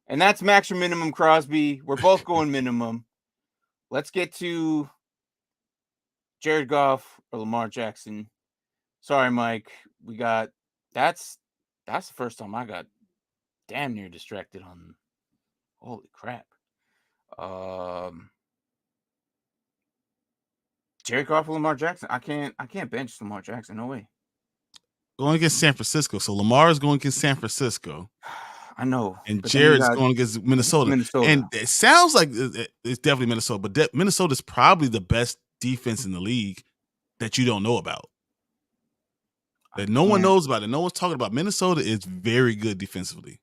and that's max or minimum Crosby. We're both going minimum. Let's get to Jared Goff or Lamar Jackson. Sorry, Mike. We got that's the first time I got damn near distracted on. Holy crap. Jared Goff or Lamar Jackson. I can't bench Lamar Jackson. No way. Going against San Francisco. So Lamar is going against San Francisco. I know. And Jared's going against Minnesota. And it sounds like it's definitely Minnesota, but Minnesota's probably the best defense in the league that you don't know about. That no one knows about it. No one's talking about. Minnesota is very good defensively.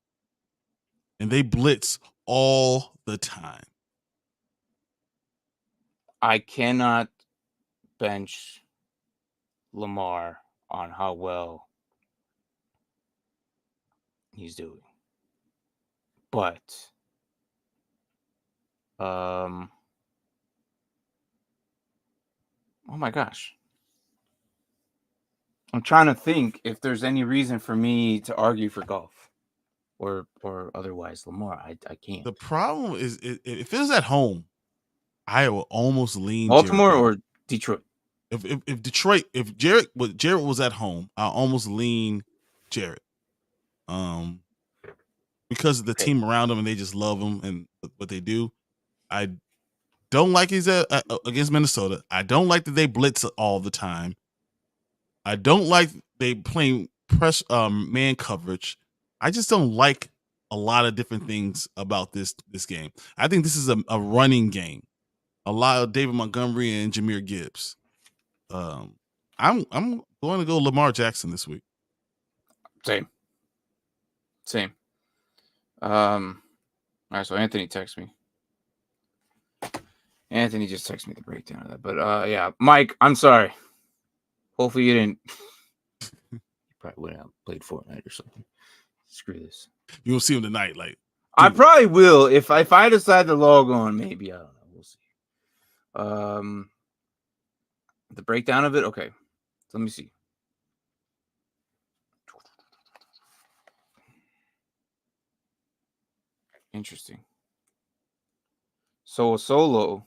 And they blitz all the time. I cannot bench Lamar on how well he's doing. But oh my gosh. I'm trying to think if there's any reason for me to argue for Goff or otherwise Lamar. I can't. The problem is if it was at home, I will almost lean Baltimore or Detroit. If Detroit, if Jared was at home, I'll almost lean Jared. Because of the team around him and they just love him and what they do. I don't like he's against Minnesota. I don't like that they blitz all the time. I don't like they playing press man coverage. I just don't like a lot of different things about this game. I think this is a running game. A lot of David Montgomery and Jahmyr Gibbs. I'm going to go Lamar Jackson this week. Same. All right, so Anthony texts me. Anthony just texted me the breakdown of that. But yeah, Mike, I'm sorry. Hopefully you didn't. You probably went out and played Fortnite or something. Screw this. You will see him tonight, like. I probably will if I decide to log on. Maybe I don't know. We'll see. The breakdown of it. Okay, so let me see. Interesting. So a solo.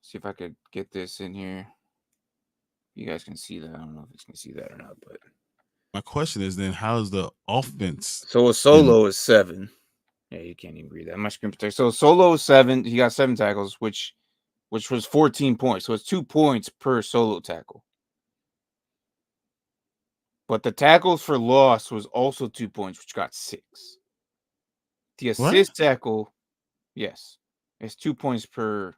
See if I could get this in here. You guys can see that. I don't know if you can see that or not, but my question is then how's the offense? So a solo is 7. Yeah, you can't even read that. My screen protector. So solo is 7. He got 7 tackles, which was 14 points. So it's 2 points per solo tackle. But the tackles for loss was also 2 points, which got 6. The assist tackle, yes, it's 2 points per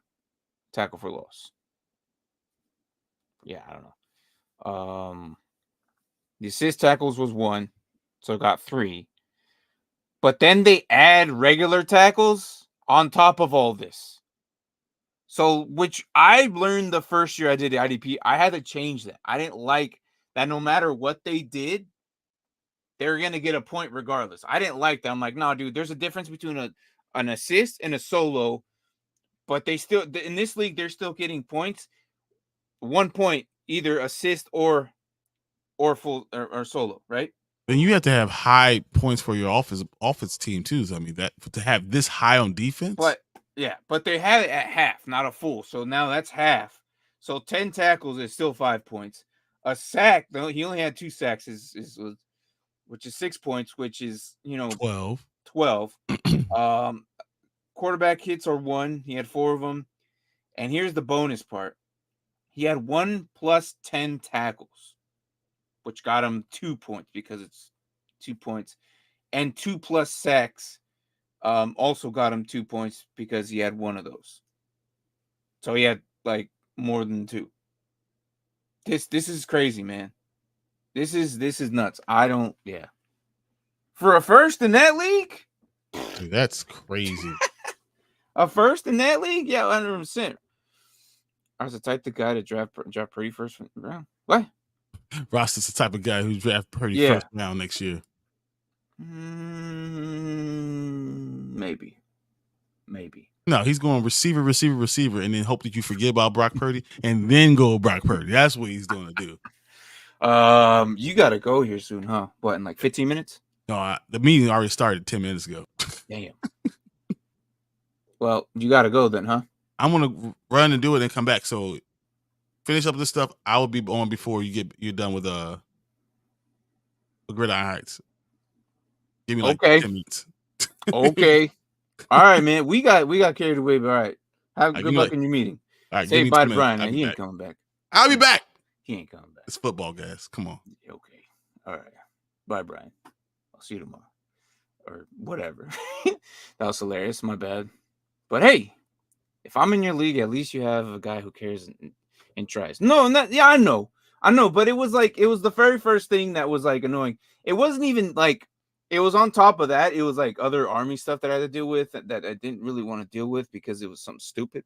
tackle for loss. Yeah, I don't know. The assist tackles was 1, so it got 3. But then they add regular tackles on top of all this. So, which I learned the first year I did the IDP, I had to change that. I didn't like that no matter what they did, they're gonna get a point regardless. I didn't like that. I'm like, no, dude. There's a difference between an assist and a solo, but they still in this league they're still getting points. 1 point either assist or full or solo, right? And you have to have high points for your offense team too. So, I mean, that to have this high on defense. But yeah, but they had it at half, not a full. So now that's half. So 10 tackles is still 5 points. A sack, though, he only had 2 sacks, which is 6 points, which is 12. Quarterback hits are 1. He had 4 of them. And here's the bonus part: he had 1 plus 10 tackles, which got him 2 points because it's 2 points, and 2 plus sacks. Also got him 2 points because he had 1 of those. So he had like more than 2. This is crazy, man. This is nuts. For a first in that league, dude, that's crazy. A first in that league, yeah, 100%. I was the type of guy to draft Purdy first round. What? Ross is the type of guy who draft Purdy first round next year. Maybe. No, he's going receiver, and then hope that you forget about Brock Purdy and then go Brock Purdy. That's what he's going to do. You got to go here soon, huh? What, in like 15 minutes? No, the meeting already started 10 minutes ago. Damn. Well, you got to go then, huh? I'm going to run and do it and come back. So finish up this stuff. I will be on before you're done with Gridiron Heights. Give me like 10 minutes. Okay. All right, man. We got carried away, but all right. Have good luck in your meeting. All right, say bye to Brian, man. He ain't coming back. I'll be back. He ain't coming back. It's football, guys. Come on. Okay. All right. Bye, Brian. I'll see you tomorrow. Or whatever. That was hilarious. My bad. But hey, if I'm in your league, at least you have a guy who cares and tries. No, I know. But it was the very first thing that was like annoying. It wasn't even like, it was on top of that. It was like other Army stuff that I had to deal with that I didn't really want to deal with because it was something stupid.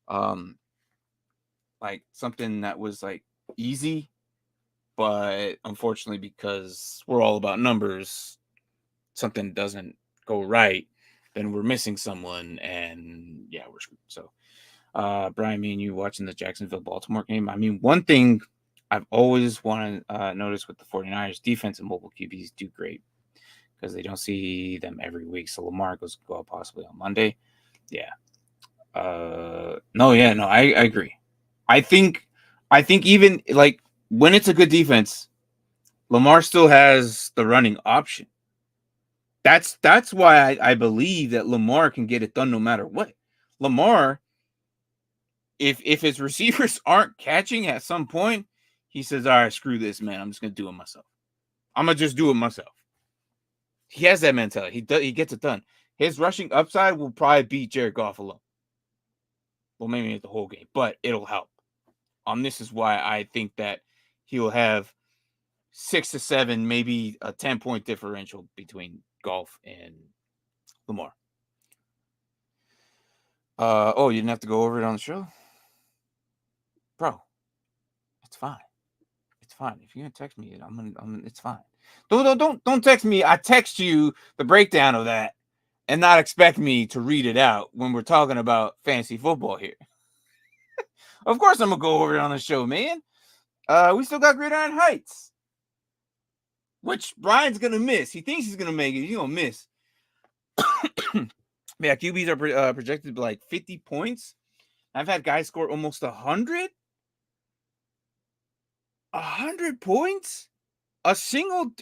Like something that was like easy, but unfortunately, because we're all about numbers, something doesn't go right, then we're missing someone, and yeah, we're screwed. So, Brian, me and you watching the Jacksonville-Baltimore game. I mean, one thing I've always wanted to notice with the 49ers, defense and mobile QBs do great because they don't see them every week. So Lamar goes go out possibly on Monday. Yeah. I agree. I think even like when it's a good defense, Lamar still has the running option. That's why I believe that Lamar can get it done no matter what. Lamar, if his receivers aren't catching at some point, he says, all right, screw this, man. I'm just going to do it myself. I'm going to just do it myself. He has that mentality. He gets it done. His rushing upside will probably beat Jared Goff alone. Well, maybe not the whole game, but it'll help. This is why I think that he will have 6 to 7, maybe a 10-point differential between Goff and Lamar. You didn't have to go over it on the show? Bro, it's fine. It's fine. If you're gonna text me, it's fine. Don't text me. I text you the breakdown of that and not expect me to read it out when we're talking about fantasy football here. Of course I'm gonna go over it on the show, man. We still got Gridiron Heights, which Brian's gonna miss. He thinks he's gonna make it. He's gonna miss. Yeah, QBs are projected to like 50 points. I've had guys score almost 100. 100 points? A single.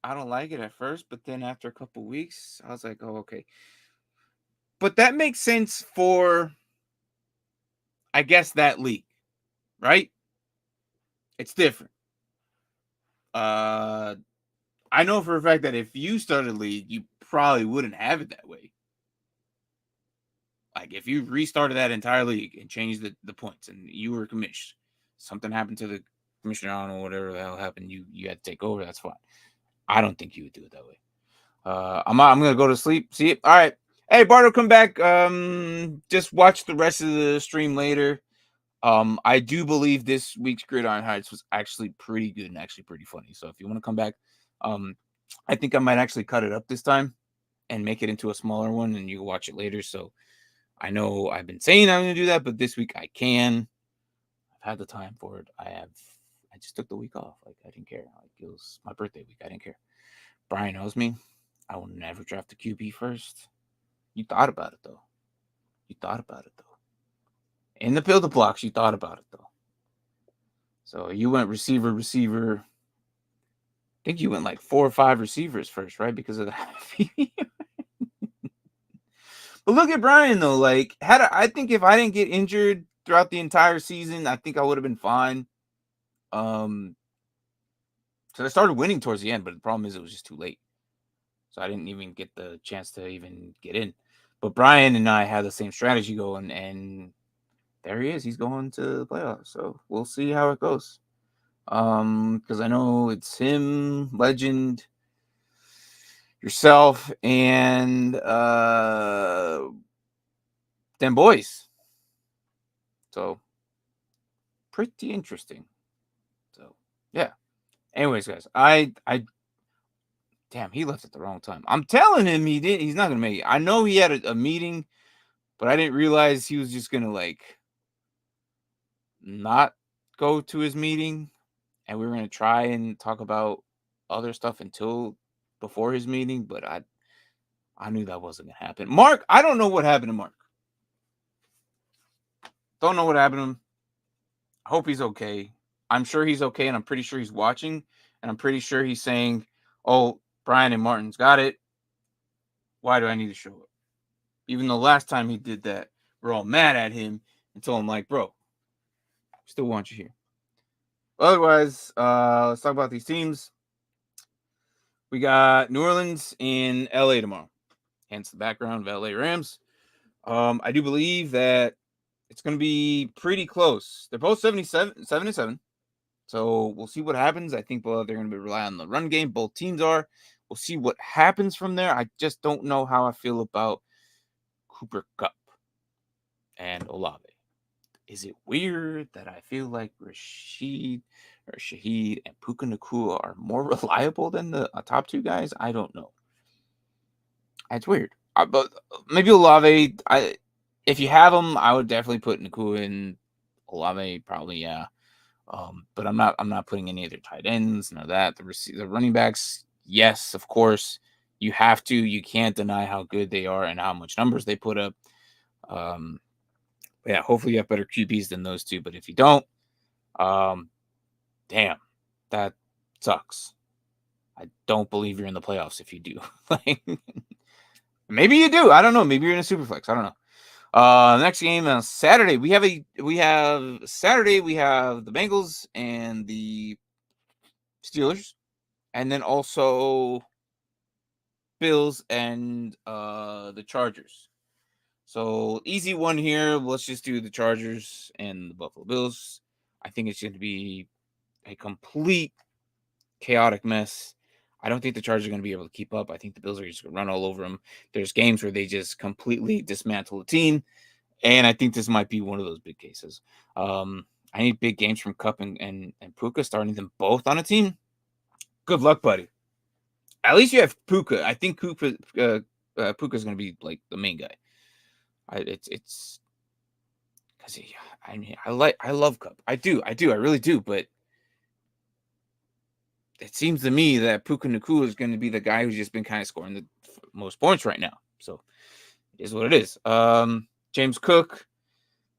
I don't like it at first, but then after a couple weeks, I was like, oh, okay. But that makes sense for, I guess, that league, right? It's different. I know for a fact that if you started a league, you probably wouldn't have it that way. Like if you restarted that entire league and changed the points and you were commissioned, something happened to the commissioner, I don't know, whatever the hell happened, you had to take over, that's fine. I don't think you would do it that way. I'm gonna go to sleep. See it. All right. Hey, Bardo, come back. Just watch the rest of the stream later. I do believe this week's Gridiron Heights was actually pretty good and actually pretty funny. So if you want to come back, I think I might actually cut it up this time and make it into a smaller one, and you can watch it later. So I know I've been saying I'm going to do that, but this week I can. I've had the time for it. I just took the week off. Like, I didn't care. Like, it was my birthday week. I didn't care. Brian knows me. I will never draft a QB first. You thought about it, though. In the build blocks, you thought about it, though. So you went receiver. I think you went like 4 or 5 receivers first, right? Because of that. But look at Brian, though. Like, I think if I didn't get injured throughout the entire season, I think I would have been fine. So I started winning towards the end, but the problem is it was just too late. So I didn't even get the chance to even get in. But Brian and I had the same strategy going, and there he is. He's going to the playoffs. So we'll see how it goes. Because I know it's him, Legend, yourself, and them boys. So pretty interesting. So yeah. Anyways, guys, I damn, he left at the wrong time. I'm telling him he's not gonna make it. I know he had a meeting, but I didn't realize he was just gonna like not go to his meeting, and we were gonna try and talk about other stuff until before his meeting, but I knew that wasn't gonna happen. Mark, I don't know what happened to Mark. Don't know what happened to him. I hope he's okay. I'm sure he's okay, and I'm pretty sure he's watching, and I'm pretty sure he's saying, "Oh, Brian and Martin's got it. Why do I need to show up?" Even though last time he did that, we're all mad at him and told him, like, bro, still want you here. Otherwise, let's talk about these teams. We got New Orleans and LA tomorrow. Hence the background of LA Rams. I do believe that it's going to be pretty close. They're both 7-7. So we'll see what happens. I think they're going to rely on the run game. Both teams are. We'll see what happens from there. I just don't know how I feel about Cooper Kupp and Olave. Is it weird that I feel like Shaheed and Puka Nacua are more reliable than the top 2 guys? I don't know. It's weird. But maybe Olave. If you have them, I would definitely put Nacua in. Olave probably, yeah. But I'm not putting any other tight ends, none of that. The running backs, yes, of course. You have to. You can't deny how good they are and how much numbers they put up. Yeah, hopefully you have better QBs than those two. But if you don't, damn, that sucks. I don't believe you're in the playoffs if you do. Like, maybe you do. I don't know. Maybe you're in a super flex. I don't know. Next game on Saturday, we have the Bengals and the Steelers, and then also Bills and the Chargers. So easy one here. Let's just do the Chargers and the Buffalo Bills. I think it's going to be a complete chaotic mess. I don't think the Chargers are going to be able to keep up. I think the Bills are just going to run all over them. There's games where they just completely dismantle the team, and I think this might be one of those big cases. I need big games from Kupp and Puka, starting them both on a team. Good luck, buddy. At least you have Puka. I think Puka is going to be like the main guy. It's because I love Kupp. I really do. But it seems to me that Puka Nacua is going to be the guy who's just been kind of scoring the most points right now. So it is what it is. James Cook.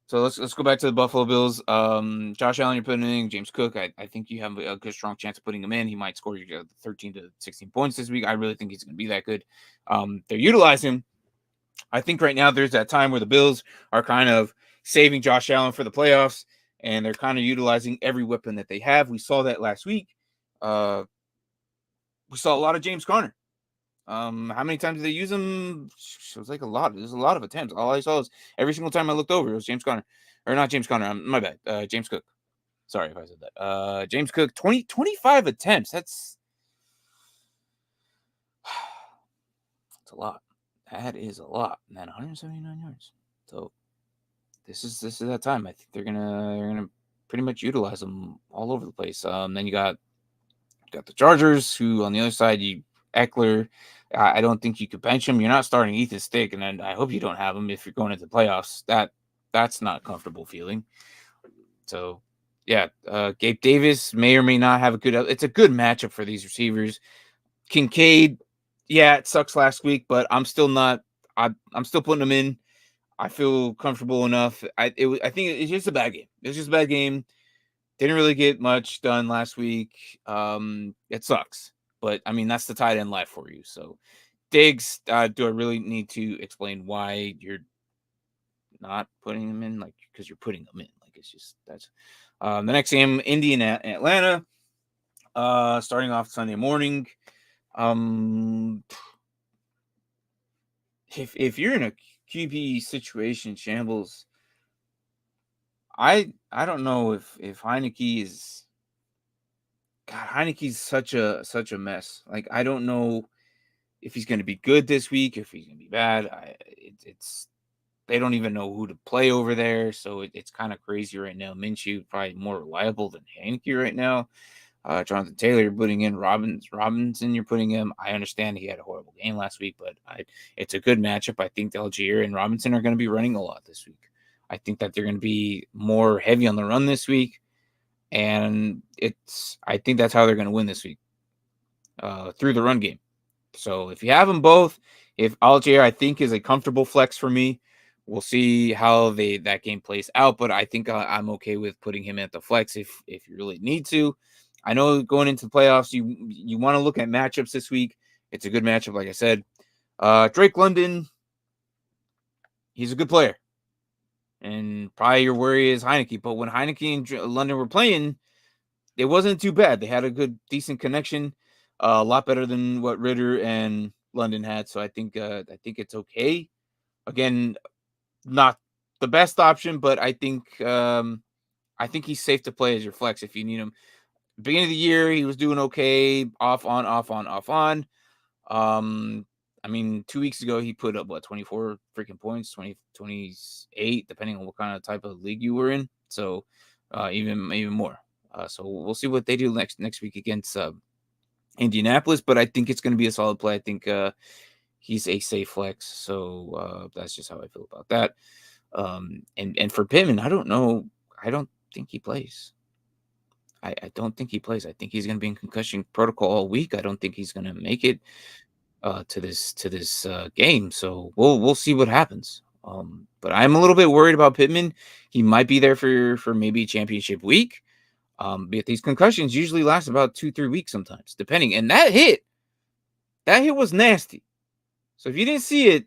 So let's go back to the Buffalo Bills. Josh Allen, you're putting in James Cook. I think you have a good, strong chance of putting him in. He might score 13 to 16 points this week. I really think he's going to be that good. They're utilizing him. I think right now there's that time where the Bills are kind of saving Josh Allen for the playoffs, and they're kind of utilizing every weapon that they have. We saw that last week. We saw a lot of James Conner. How many times did they use him? It was like a lot. There's a lot of attempts. All I saw is every single time I looked over, it was James Conner. Or not James Conner. My bad. James Cook. Sorry if I said that. James Cook, 25 attempts. That's a lot. That is a lot. And then 179 yards. So this is that time. I think they're gonna pretty much utilize them all over the place. Then you got the Chargers, who on the other side, Eckler. I don't think you could bench him. You're not starting Ethan Stick, and I hope you don't have him if you're going into the playoffs. That's not a comfortable feeling. So, yeah, Gabe Davis may or may not have a good. It's a good matchup for these receivers. Kincaid, yeah, it sucks last week, but I'm still not. I'm still putting him in. I feel comfortable enough. I think it's just a bad game. It's just a bad game. Didn't really get much done last week. It sucks, but I mean that's the tight end life for you. So, Diggs, do I really need to explain why you're not putting them in? Like, because you're putting them in. Like, it's just that's the next game, Indy and Atlanta. Starting off Sunday morning. If you're in a QB situation shambles, I don't know if Heineke is. God, Heineke's such a mess. Like, I don't know if he's going to be good this week, if he's going to be bad. It's they don't even know who to play over there, so it's kind of crazy right now. Minshew probably more reliable than Heineke right now. Jonathan Taylor, you're putting in Robinson. You're putting him. I understand he had a horrible game last week, but it's a good matchup. I think Algier and Robinson are going to be running a lot this week. I think that they're going to be more heavy on the run this week, and I think that's how they're going to win this week through the run game. So if you have them both, if Algier I think is a comfortable flex for me, we'll see how that game plays out. But I think I'm okay with putting him at the flex if you really need to. I know going into the playoffs, you want to look at matchups this week. It's a good matchup, like I said. Drake London, he's a good player. And probably your worry is Heineke. But when Heineke and London were playing, it wasn't too bad. They had a decent connection, a lot better than what Ritter and London had. So I think it's okay. Again, not the best option, but I think he's safe to play as your flex if you need him. Beginning of the year, he was doing okay, off on, off on, off on. I mean, 2 weeks ago, he put up 24 freaking points, 20, 28, depending on what kind of type of league you were in. So even more. So we'll see what they do next week against Indianapolis, but I think it's going to be a solid play. I think he's a safe flex. So that's just how I feel about that. And for Pittman, I don't know. I don't think he plays. I don't think he plays. I think he's going to be in concussion protocol all week. I don't think he's going to make it to this game. So we'll see what happens. But I'm a little bit worried about Pittman. He might be there for maybe championship week. But these concussions usually last about 2-3 weeks sometimes, depending. And that hit was nasty. So if you didn't see it,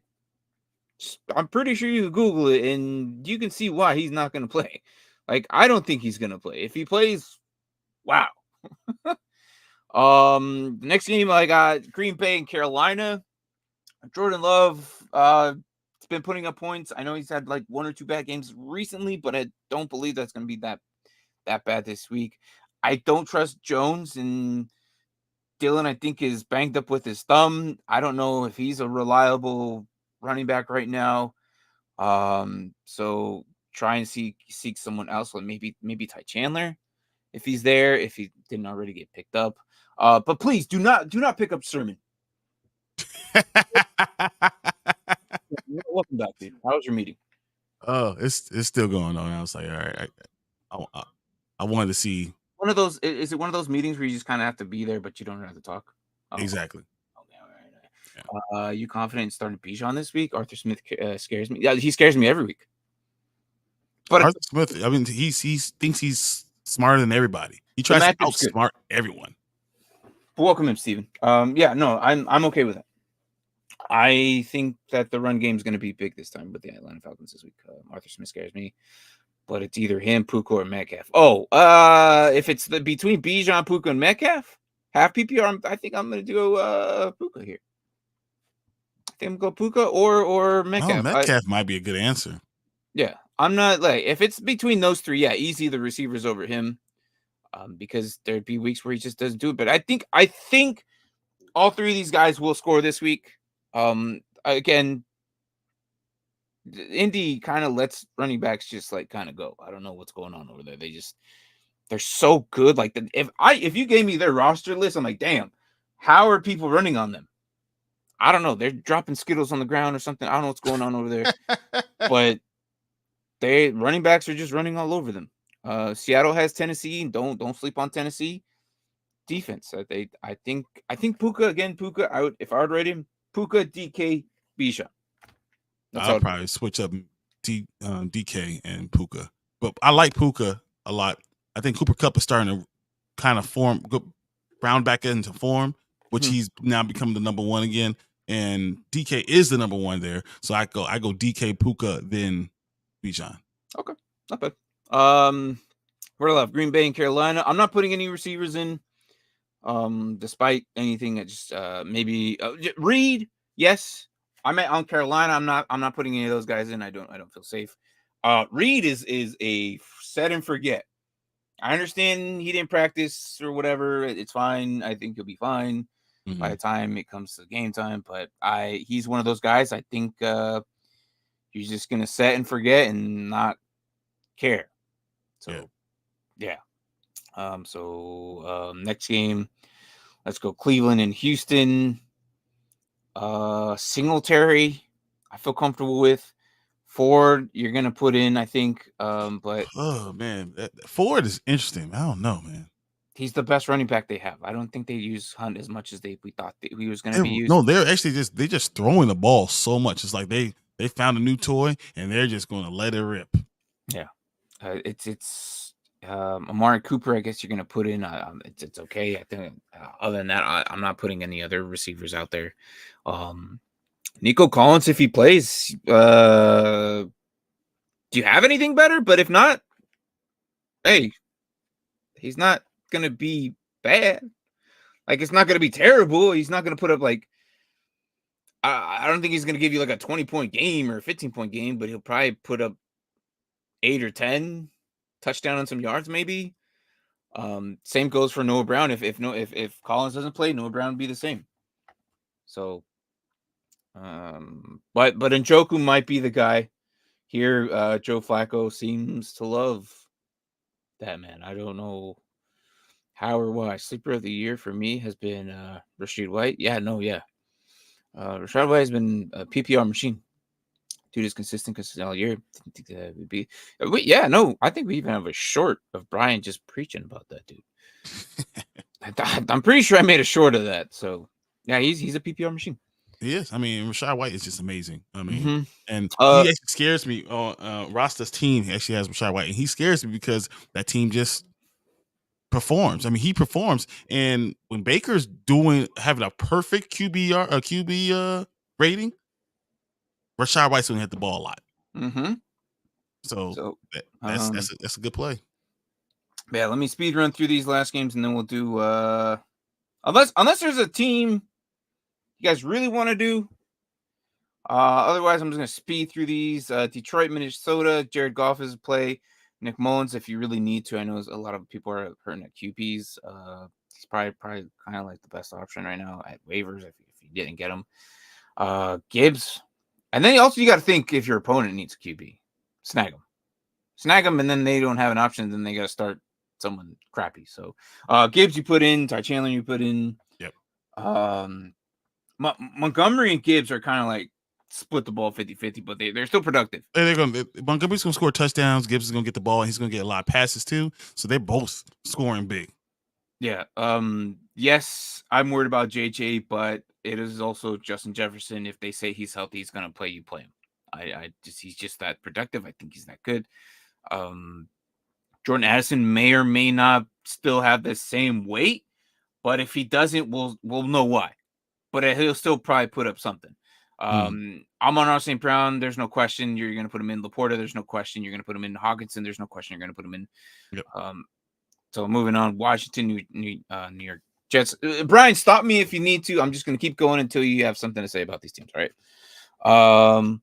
I'm pretty sure you can Google it and you can see why he's not going to play. Like, I don't think he's going to play. If he plays, wow. The next game I got Green Bay and Carolina. Jordan Love, has been putting up points. I know he's had like 1 or 2 bad games recently, but I don't believe that's going to be that bad this week. I don't trust Jones, and Dylan, I think, is banged up with his thumb. I don't know if he's a reliable running back right now. So try and seek someone else, like maybe Ty Chandler if he's there, if he didn't already get picked up. But please do not pick up Sermon. Welcome back, dude. How was your meeting? Oh, it's still going on. I was like, all right, I wanted to see One of those. Is it one of those meetings where you just kind of have to be there, but you don't have to talk? Oh, exactly. okay, all right. Yeah. You confident in starting Bijan this week? Arthur Smith scares me. Yeah, he scares me every week. But Arthur Smith, I mean, he thinks he's smarter than everybody. He tries to outsmart everyone. Welcome him, Steven. Yeah, no, I'm okay with that. I think that the run game is going to be big this time with the Atlanta Falcons this week. Arthur Smith scares me, but it's either him, Puka, or Metcalf. Oh, if it's between Bijan, Puka, and Metcalf, half PPR, I think I'm going to go Puka here. I think I'm going to go Puka or Metcalf. No, Metcalf might be a good answer. Yeah, I'm not like if it's between those three. Yeah, easy the receivers over him, because there'd be weeks where he just doesn't do it. But I think all three of these guys will score this week. Again, Indy kind of lets running backs just like kind of go. I don't know what's going on over there. They're so good. Like if you gave me their roster list, I'm like, damn, how are people running on them? I don't know. They're dropping Skittles on the ground or something. I don't know what's going on over there, but they running backs are just running all over them. Seattle has Tennessee. Don't sleep on Tennessee defense. I think Puka again. Puka. If I would rate him, Puka, DK, Bisha. That's I'll all. probably switch up DK and Puka, but I like Puka a lot. I think Cooper Kupp is starting to kind of round back into form, which he's now become the number one again. And DK is the number one there, so I go DK, Puka, then Bijan. Okay, not bad. Where left Green Bay and Carolina. I'm not putting any receivers in. Despite anything that just maybe Reed. Yes, I'm on Carolina. I'm not putting any of those guys in. I don't feel safe. Reed is a set and forget. I understand he didn't practice or whatever. It's fine. I think he'll be fine by the time it comes to game time. But he's one of those guys. I think he's just gonna set and forget and not care. So yeah. Next game, let's go Cleveland and Houston. Singletary, I feel comfortable with. Ford, you're gonna put in, I think. But oh man, Ford is interesting. I don't know, man. He's the best running back they have. I don't think they use Hunt as much as we thought he was gonna be used. No, they're actually just throwing the ball so much. It's like they found a new toy and they're just going to let it rip. Yeah, it's Amari Cooper. I guess you're gonna put in. It's okay. I think other than that, I'm not putting any other receivers out there. Nico Collins, if he plays, do you have anything better? But if not, hey, he's not gonna be bad. Like it's not gonna be terrible. He's not gonna put up like. I don't think he's gonna give you like a 20-point game or a 15-point game, but he'll probably put up 8 or 10 touchdown and some yards, maybe. Same goes for Noah Brown. If Collins doesn't play, Noah Brown would be the same. So, but Njoku might be the guy here. Joe Flacco seems to love that man. I don't know how or why. Sleeper of the year for me has been Rashid White. Rashid White has been a PPR machine. Dude is consistent all year. Didn't think that would be. I think we even have a short of Brian just preaching about that dude. I'm pretty sure I made a short of that. So yeah, he's a PPR machine. He is. I mean, Rashad White is just amazing. I mean, and he actually scares me. Rasta's team actually has Rashad White, and he scares me because that team just performs. I mean, he performs, and when Baker's having a perfect QB rating, Rashad White's going to hit the ball a lot. So that's a good play. Yeah, let me speed run through these last games, and then we'll do unless there's a team you guys really want to do. Otherwise, I'm just gonna speed through these. Detroit, Minnesota. Jared Goff is a play. Nick Mullins, if you really need to. I know a lot of people are hurting at QBs. He's probably kind of like the best option right now at waivers if you didn't get him. Gibbs, and then also you got to think if your opponent needs a QB, snag them, and then they don't have an option, then they got to start someone crappy. So Gibbs you put in, Ty Chandler you put in. Yep. Montgomery and Gibbs are kind of like split the ball 50-50, but they're still productive. Montgomery's gonna score touchdowns. Gibbs is gonna get the ball, and he's gonna get a lot of passes too. So they're both scoring big. Yeah. Yes, I'm worried about JJ, but it is also Justin Jefferson. If they say he's healthy, he's gonna play. You play him. He's just that productive. I think he's that good. Jordan Addison may or may not still have the same weight, but if he doesn't, we'll know why. But he'll still probably put up something. I'm on St. Brown. There's no question you're going to put him in. Laporta, there's no question you're going to put him in. Hawkinson, there's no question you're going to put him in. Yep. So moving on, Washington, New York Jets. Brian, stop me if you need to. I'm just going to keep going until you have something to say about these teams. All right.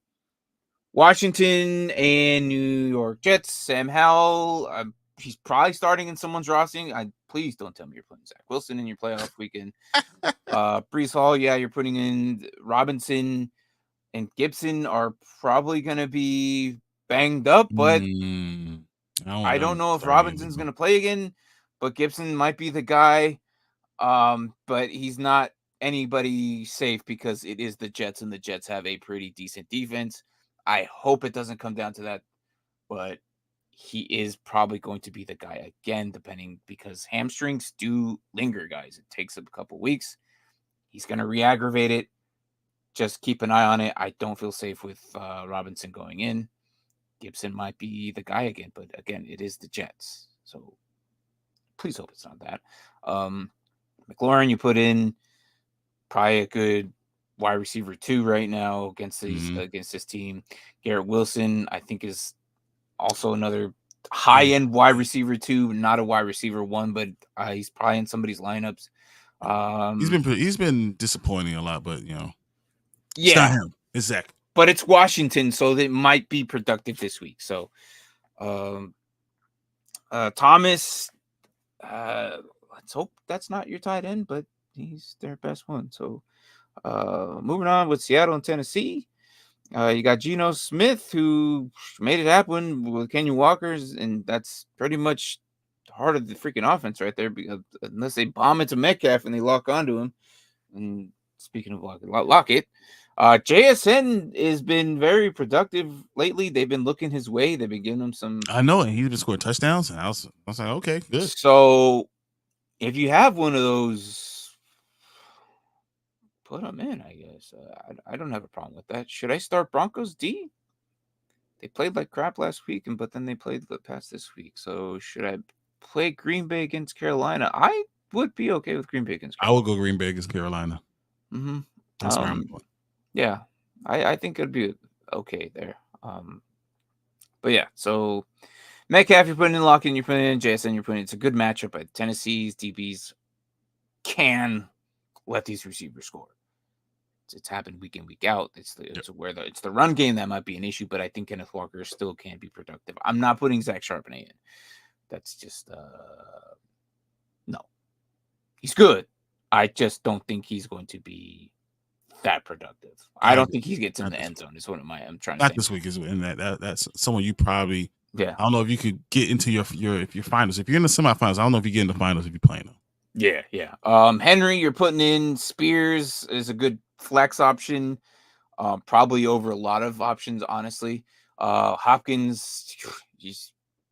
Washington and New York Jets. Sam Howell. He's probably starting in someone's roster. Please don't tell me you're putting Zach Wilson in your playoff weekend. Brees Hall, yeah, you're putting in Robinson and Gibson are probably going to be banged up, but I don't know if Robinson's going to play again, but Gibson might be the guy. But he's not anybody safe because it is the Jets, and the Jets have a pretty decent defense. I hope it doesn't come down to that, but he is probably going to be the guy again, depending, because hamstrings do linger, guys. It takes a couple weeks. He's going to re-aggravate it. Just keep an eye on it. I don't feel safe with Robinson going in. Gibson might be the guy again, but again, it is the Jets. So please hope it's not that. McLaurin, you put in probably a good wide receiver 2 right now against this team. Garrett Wilson, I think, is also another high-end wide receiver 2, not a wide receiver 1, but he's probably in somebody's lineups. He's been disappointing a lot, but yeah, it's not him. It's Zach. But it's Washington, so they might be productive this week. So, Thomas, let's hope that's not your tight end, but he's their best one. So, moving on with Seattle and Tennessee, you got Geno Smith, who made it happen with Kenyon Walker, and that's pretty much the heart of the freaking offense right there. Because unless they bomb into Metcalf and they lock onto him, and speaking of lock it. JSN has been very productive lately. They've been looking his way. They've been giving him some. I know, and he's been scoring touchdowns, and I was like, okay, good. So, if you have one of those, put him in. I guess I don't have a problem with that. Should I start Broncos D? They played like crap last week, but then they played the past this week. So, should I play Green Bay against Carolina? I would be okay with Green Bay against Carolina. I would go Green Bay against Carolina. Mm-hmm. That's where I'm going. Yeah, I think it'd be okay there. But yeah, so Metcalf, you're putting in Lockett, you're putting in JSN, you're putting in. It's a good matchup, but Tennessee's DBs can let these receivers score. It's happened week in, week out. It's the run game that might be an issue, but I think Kenneth Walker still can be productive. I'm not putting Zach Charbonnet in. That's just no. He's good. I just don't think he's going to be that productive. I don't think he gets in the end zone. Is what I'm trying to say. Not this week is in that's someone you probably. Yeah. I don't know if you could get into your finals. If you're in the semifinals, I don't know if you get in the finals if you're playing them. Yeah. Henry, you're putting in. Spears is a good flex option. Probably over a lot of options, honestly. Hopkins,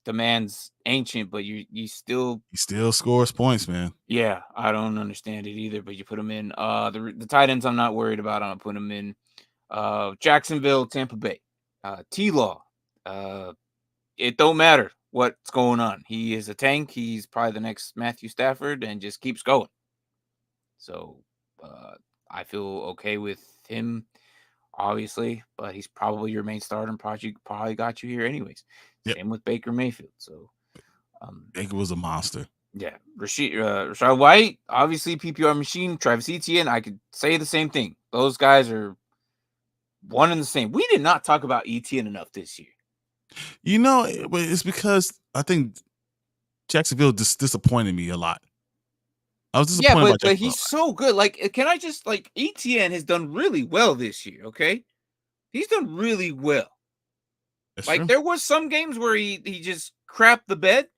the man's ancient, but he still scores points, man. Yeah, I don't understand it either, but you put him in. The tight ends I'm not worried about. I'm putting him in. Jacksonville, Tampa Bay. T-Law. It don't matter what's going on. He is a tank. He's probably the next Matthew Stafford and just keeps going. So I feel okay with him, obviously, but he's probably your main starter and probably got you here anyways. Yep. Same with Baker Mayfield. So Baker was a monster. Yeah. Rashad White, obviously PPR machine. Travis Etienne, I could say the same thing. Those guys are one and the same. We did not talk about Etienne enough this year. It's because I think Jacksonville disappointed me a lot. I was disappointed by but he's so good. Can I just Etienne has done really well this year, okay? He's done really well. That's true. There was some games where he just crapped the bed,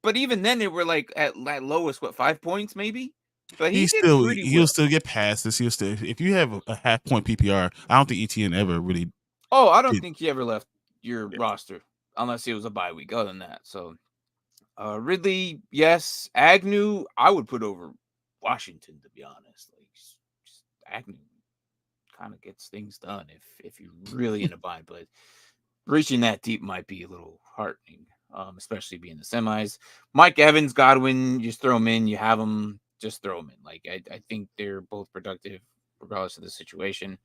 but even then they were at lowest 5 points maybe. But he'll still get passes. He'll still, if you have a half point PPR, I don't think Etienne ever really. Oh, I don't think he ever left your roster unless it was a bye week. Other than that, so Ridley, yes. Agnew, I would put over Washington, to be honest. Agnew kind of gets things done if you're really in a bind, but reaching that deep might be a little heartening, especially being the semis. Mike Evans, Godwin, just throw them in. You have them, just throw them in. I think they're both productive regardless of the situation.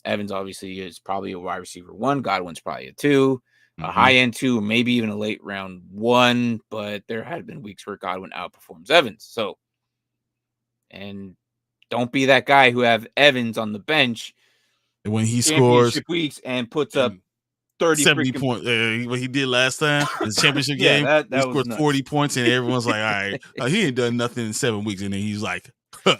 Evans obviously is probably a wide receiver 1. Godwin's probably a 2, a high end 2, or maybe even a late round 1. But there had been weeks where Godwin outperforms Evans. So, and don't be that guy who have Evans on the bench when he scores weeks and puts up 70 points. What he did last time, his championship game, he scored 40 points, and everyone's like, "All right, he ain't done nothing in 7 weeks," and then he's like, huh.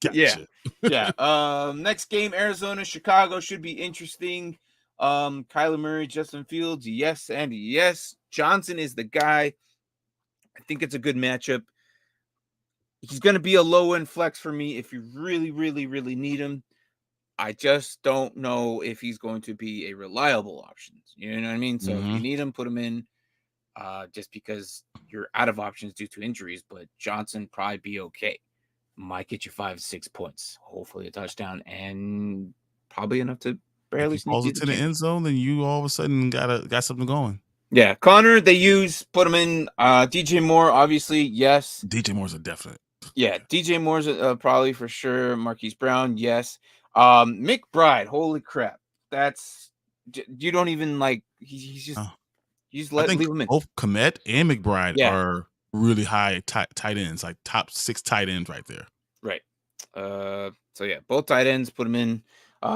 Gotcha. Yeah. Next game, Arizona, Chicago should be interesting. Kyler Murray, Justin Fields, yes and yes. Johnson is the guy. I think it's a good matchup. He's going to be a low end flex for me if you really, really, really need him. I just don't know if he's going to be a reliable option. You know what I mean? So if you need him, put him in. Just because you're out of options due to injuries, but Johnson probably be okay. Might get you 5-6 points, hopefully a touchdown, and probably enough to If barely he sneak falls you the into the end championship. zone, then you all of a sudden got something going. Yeah, Connor, put him in. DJ Moore, obviously, yes. DJ Moore's a definite. Yeah, DJ Moore's probably for sure. Marquise Brown, yes. McBride, holy crap, you don't even like. He's just. You just I think leave him in. both Komet and McBride are really high tight ends, like top 6 tight ends right there. Right. So yeah, both tight ends, put them in.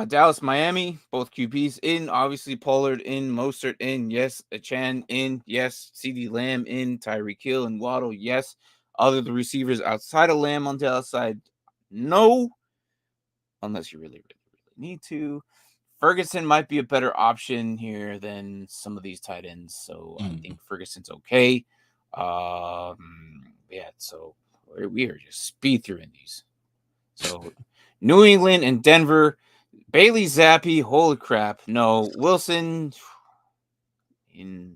Dallas, Miami, both QBs in. Obviously, Pollard in, Mostert in, yes. Achan in, yes. CD Lamb in, Tyreek Hill and Waddle, yes. Other the receivers outside of Lamb on Dallas side, no. Unless you really, really, really need to. Ferguson might be a better option here than some of these tight ends, so I think Ferguson's okay. Yeah, so we are just speed through in these. So New England and Denver, Bailey Zappi, holy crap, no. Wilson, I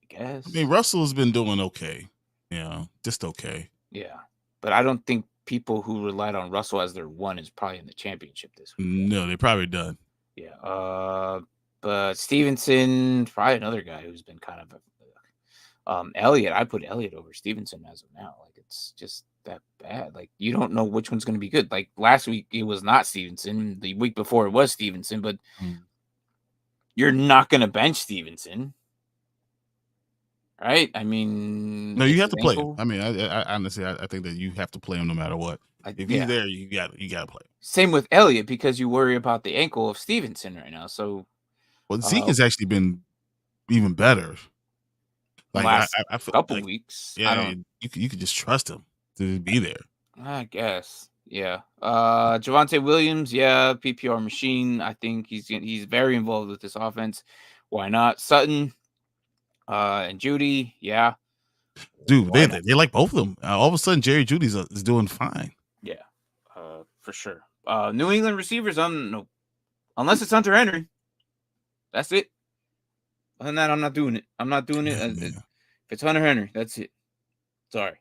guess. I mean, Russell has been doing okay. Yeah, just okay. Yeah, but I don't think people who relied on Russell as their one is probably in the championship this week. No, they're probably done. Yeah. But Stevenson, probably another guy who's been kind of Elliott. I put Elliott over Stevenson as of now. Like it's just that bad. Like you don't know which one's going to be good. Like last week it was not Stevenson. The week before it was Stevenson. But you're not going to bench Stevenson, right? I mean, no, you have to play him. I mean, I honestly, I think that you have to play him no matter what. If he's there, you got to play. Same with Elliott because you worry about the ankle of Stevenson right now. So, well, Zeke has actually been even better. Like last I feel couple like, weeks, yeah, you could just trust him to be there. I guess, yeah. Javonte Williams, yeah, PPR machine. I think he's very involved with this offense. Why not Sutton? And Judy, yeah. Dude, they like both of them. All of a sudden, Jerry Judy's is doing fine. Yeah, for sure. New England receivers, no, unless it's Hunter Henry. That's it. Other than that, I'm not doing it. I'm not doing it. If it's Hunter Henry, that's it. Sorry.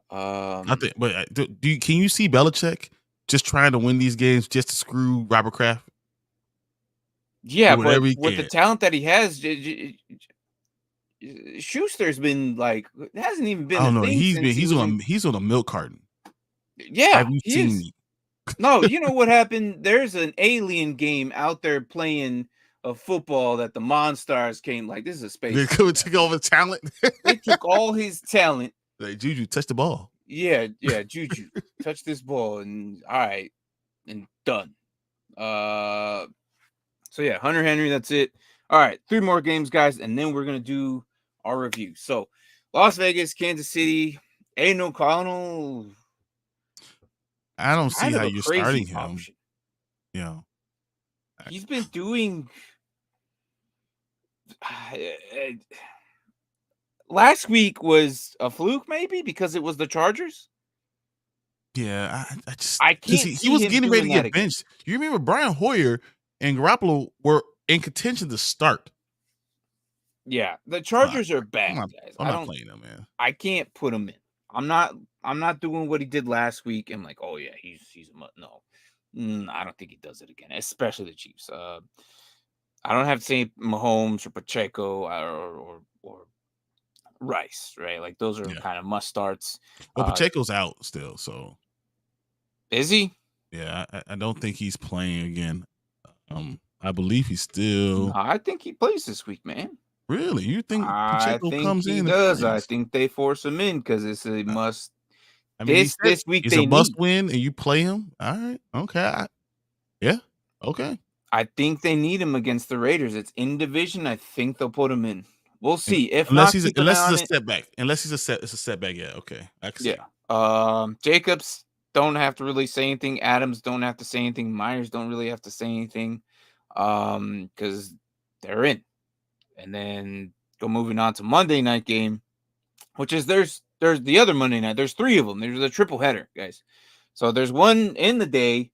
I think, but can you see Belichick just trying to win these games just to screw Robert Kraft? Yeah, but with the talent that he has, Schuster's been like it hasn't even been. I don't know. He's on a milk carton. Yeah, have you seen me? No, you know what happened? There's an alien game out there playing a football that the Monstars came like. This is a space. They took all the talent. They took all his talent. Like Juju, touch the ball. Yeah, Juju, touch this ball, and all right, and done. So yeah, Hunter Henry, that's it. All right, 3 more games, guys, and then we're gonna do our review. So, Las Vegas, Kansas City, Aiden O'Connell. I don't see how you're starting him. Option. Yeah, he's been doing. Last week was a fluke, maybe because it was the Chargers. Yeah, I can't. He was getting ready to get benched. You remember Brian Hoyer and Garoppolo were in contention to start. Yeah, the Chargers are bad, guys. I'm not playing them, man. I can't put him in. I'm not doing what he did last week. I'm like, oh yeah, he's a no. I don't think he does it again, especially the Chiefs. I don't have to say Mahomes or Pacheco or Rice, right? Like those are kind of must starts. Well, Pacheco's out still, so is he? Yeah, I don't think he's playing again. I believe he's still. No, I think he plays this week, man. Really? You think Pacheco comes in? He does. I think they force him in because it's a must. I mean, this week it's a must win, and you play him. All right, okay, yeah, okay. I think they need him against the Raiders. It's in division. I think they'll put him in. We'll see. If unless not, he's a setback. Unless it's a setback. Yeah, okay. I can see. Jacobs. don't have to really say anything. Adams don't have to say anything. Myers don't really have to say anything, because they're in. And then go moving on to Monday night game, which is there's the other Monday night. There's 3 of them. There's a triple header, guys. So there's one in the day,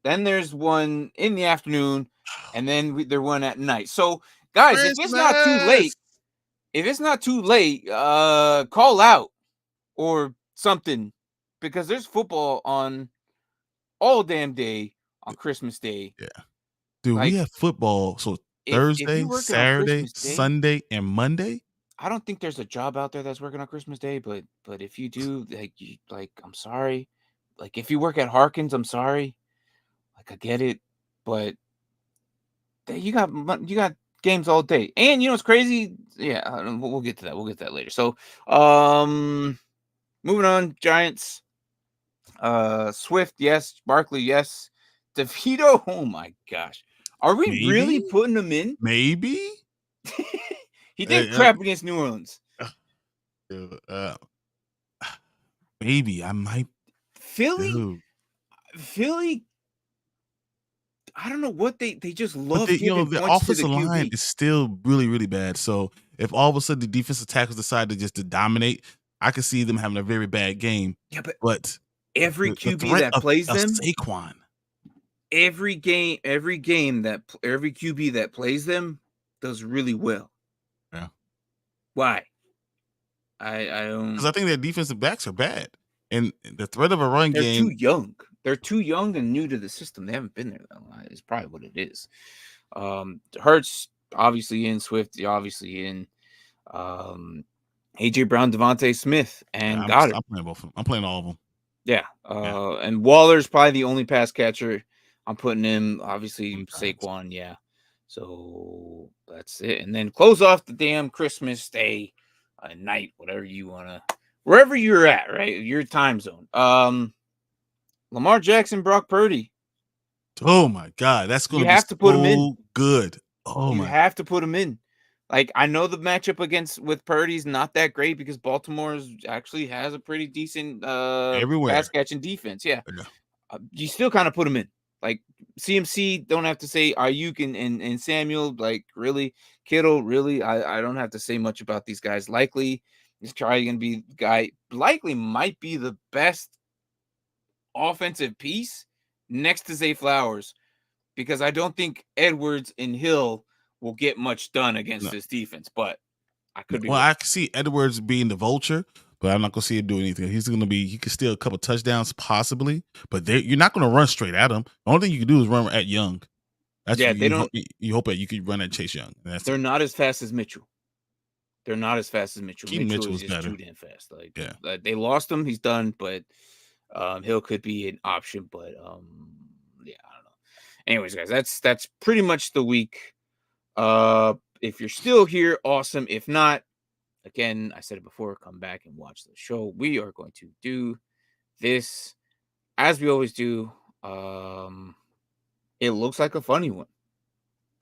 then there's one in the afternoon, and then there's one at night. So guys, if it's not too late, call out or something, because there's football on all damn day on Christmas Day. Yeah. Dude, Like, we have football. So if Thursday, you're working on Saturday, Christmas Day, Sunday, and Monday. I don't think there's a job out there that's working on Christmas Day, but if you do, I'm sorry. Like, if you work at Harkins, I'm sorry. Like, I get it, but you got games all day, and you know what's crazy? Yeah, we'll get to that. We'll get to that later. So, moving on, Giants. Swift, yes. Barkley, yes. DeVito, oh my gosh, are we really putting him in? Maybe. He did crap against New Orleans. Maybe I might. Philly. I don't know what they just love. The offensive line is still really, really bad. So if all of a sudden the defensive tackles decide to dominate, I could see them having a very bad game. Yeah, but every QB that plays them, Saquon. Every QB that plays them does really well. Yeah. Why? I don't, because I think their defensive backs are bad, and the threat of a run game. They're too young. They're too young and new to the system. They haven't been there that long. Is probably what it is. Hurts obviously in, Swift obviously in, AJ Brown, Devontae Smith, and got it. I'm playing both of them. I'm playing all of them. Yeah. And Waller's probably the only pass catcher. I'm putting him, obviously, Saquon. Yeah. So that's it. And then close off the damn Christmas Day night, whatever you want to, wherever you're at, right? Your time zone. Lamar Jackson, Brock Purdy. Oh my God, that's going to be have to put him in. Good. Oh you have to put him in. Like, I know the matchup with Purdy's not that great because Baltimore actually has a pretty decent pass catching defense. Yeah. You still kind of put him in. Like, CMC, don't have to say Ayuk and Samuel. Like, really? Kittle, really? I don't have to say much about these guys. Likely is probably going to be the guy. Likely might be the best offensive piece next to Zay Flowers, because I don't think Edwards and Hill will get much done against this defense. But I could be. Well, I can see Edwards being the vulture, but I'm not going to see him do anything. He could steal a couple touchdowns possibly, but you're not going to run straight at him. The only thing you can do is run at Young. You hope that you could run at Chase Young. They're not as fast as Mitchell. Mitchell is just better. too damn fast. They lost him. He's done, but Hill could be an option. But I don't know. Anyways, guys, that's pretty much the week. If you're still here, awesome. If not, again, I said it before, come back and watch the show. We are going to do this as we always do. It looks like a funny one.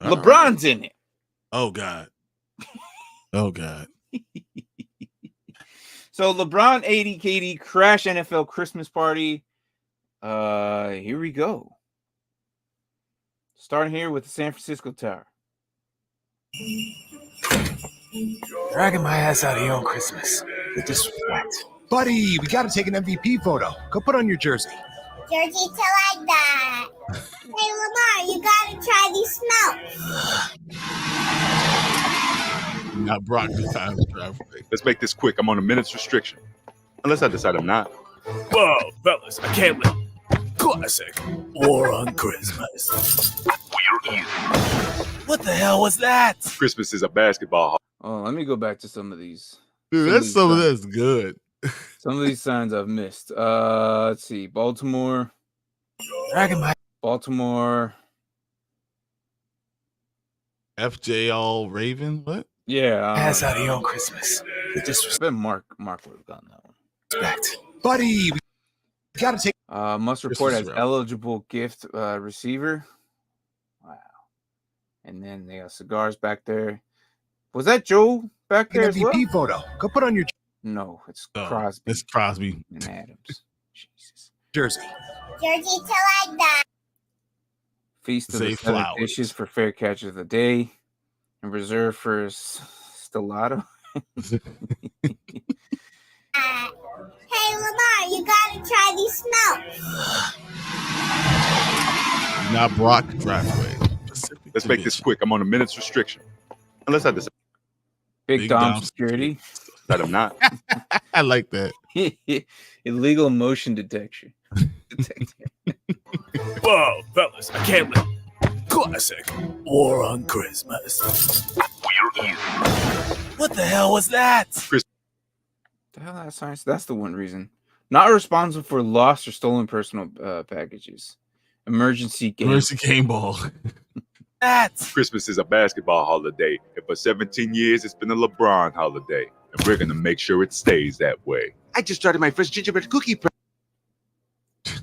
LeBron's in it. Oh God. Oh God. So LeBron 80 KD crash NFL Christmas party. Here we go. Starting here with the San Francisco Tower. Dragging my ass out of here on Christmas. The disrespect. Buddy, we gotta take an MVP photo. Go put on your jersey. Jersey to like that. Hey, Lamar, you gotta try these smells. Not Brock this time. Let's make this quick. I'm on a minute's restriction. Unless I decide I'm not. Whoa, fellas, I can't wait. Classic. War on Christmas. We're in. What the hell was that? Christmas is a basketball. Oh, let me go back to some of these. Dude, that's good. Some of these signs I've missed. Let's see. Baltimore. FJ all Raven. What? Yeah. Ass out of here on Christmas. The disrespect. Mark would have gotten that one. Respect. Buddy, we gotta take. Must report as eligible gift receiver. Wow. And then they got cigars back there. Was that Joe back there as well? MVP photo. Go put on your. No, it's Crosby. It's Crosby and Adams. Jesus. Jersey. Jersey till I die. Feast of Say the seven flowers. dishes for fair catch of the day, and reserved for Stellato. Hey, Lamar, you gotta try these smokes. Not Brock Driveway. Let's make this quick. I'm on a minute's restriction. Unless I decide Big Dom security. that I'm not. I like that. Illegal motion detector. Whoa, fellas, I can't live. Classic. War on Christmas. We're in. What the hell was that? The hell that science? That's the one reason. Not responsible for lost or stolen personal packages. Emergency game. Emergency game ball. Christmas is a basketball holiday, and for 17 years, it's been a LeBron holiday, and we're gonna make sure it stays that way. I just started my first gingerbread cookie.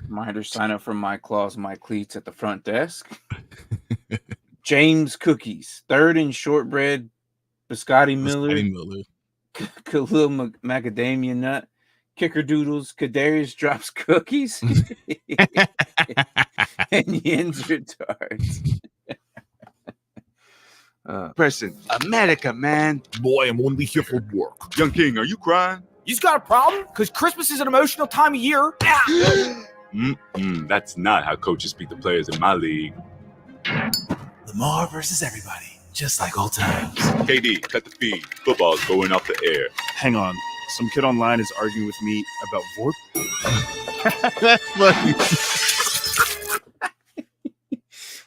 Reminder: sign up for My Claws, My Cleats at the front desk. James Cookies, third and shortbread, Biscotti Miller, Khalil Macadamia Nut, Kicker Doodles, Kadarius Drops Cookies, and Yens Retards. Person, America, man. Boy, I'm only here for work. Young King, are you crying? You got a problem? Because Christmas is an emotional time of year. That's not how coaches beat the players in my league. Lamar versus everybody, just like old times. KD, cut the feed. Football's going off the air. Hang on. Some kid online is arguing with me about Vorp. That's funny.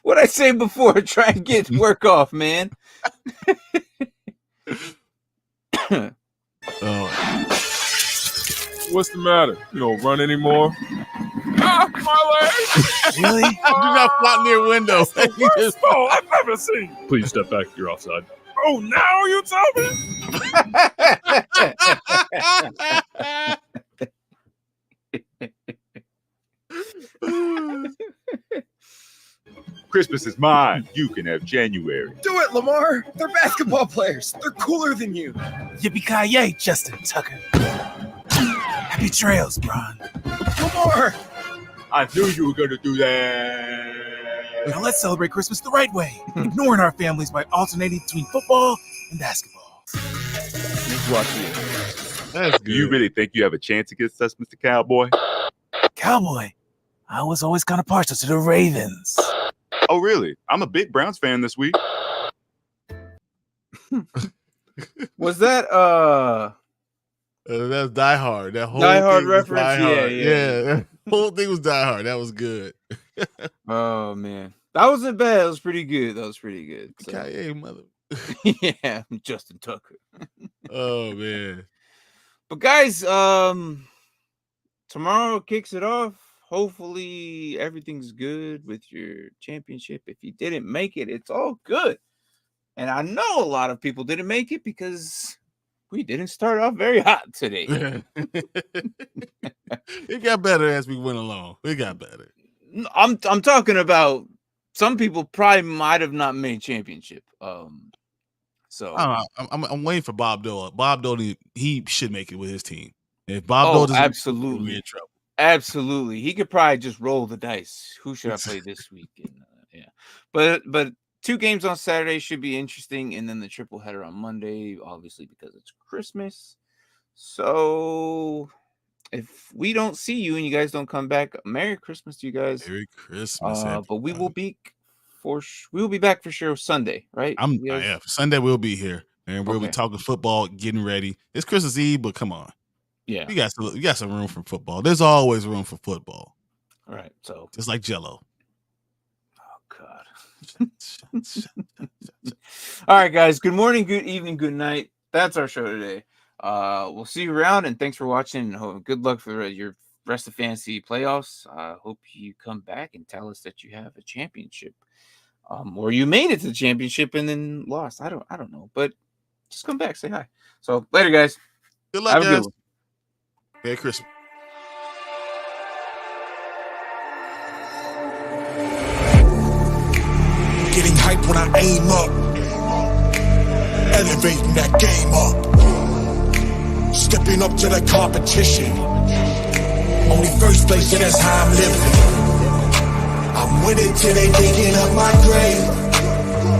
What I say before, try and get work off, man. What's the matter? You don't run anymore? Ah, my leg! Really? Do not flop near window. Worst ball I've ever seen. Please step back. You're offside. Oh, now you tell me? Christmas is mine. You can have January. Do it, Lamar. They're basketball players. They're cooler than you. Yippee-ki-yay, Justin Tucker. Happy trails, Bron. Lamar! I knew you were going to do that. Now let's celebrate Christmas the right way, ignoring our families by alternating between football and basketball. Let's watch it. That's Do you good. really think you have a chance against us, Mr. Cowboy? Cowboy, I was always kind of partial to the Ravens. Oh, really? I'm a big Browns fan this week. Was that That's Die Hard. That whole Die Hard thing was reference? Die Hard. Yeah. That whole thing was Die Hard. That was good. Oh man, that wasn't bad. That was pretty good. So, Hey, mother. yeah, Justin Tucker. Oh man. But guys, tomorrow kicks it off. Hopefully everything's good with your championship. If you didn't make it, it's all good. And I know a lot of people didn't make it because we didn't start off very hot today. It got better as we went along. It got better. I'm talking about some people probably might have not made championship. So I'm waiting for Bob Dole. Bob Dole, he should make it with his team. If Bob Dole doesn't, absolutely, we're in trouble. Absolutely, he could probably just roll the dice. Who should I play this week? And, yeah, but 2 games on Saturday should be interesting, and then the triple header on Monday, obviously because it's Christmas. So if we don't see you and you guys don't come back, Merry Christmas to you guys. Merry Christmas. But we will be back for sure Sunday, right? Yeah, Sunday we'll be here and we'll be Okay. talking football, getting ready. It's Christmas Eve, but come on. Yeah. You got some room for football. There's always room for football. All right. So Just like Jello. oh God. All right, guys. Good morning, good evening, good night. That's our show today. We'll see you around, and thanks for watching. And good luck for your rest of fantasy playoffs. Hope you come back and tell us that you have a championship, or you made it to the championship and then lost. I don't know, but just come back, say hi. So later, guys. Good luck, Have a good guys. one. Merry Christmas. Getting hype when I aim up. Elevating that game up. Stepping up to the competition. Only first place, yeah, that's how I'm living. I'm winning till they digging up my grave.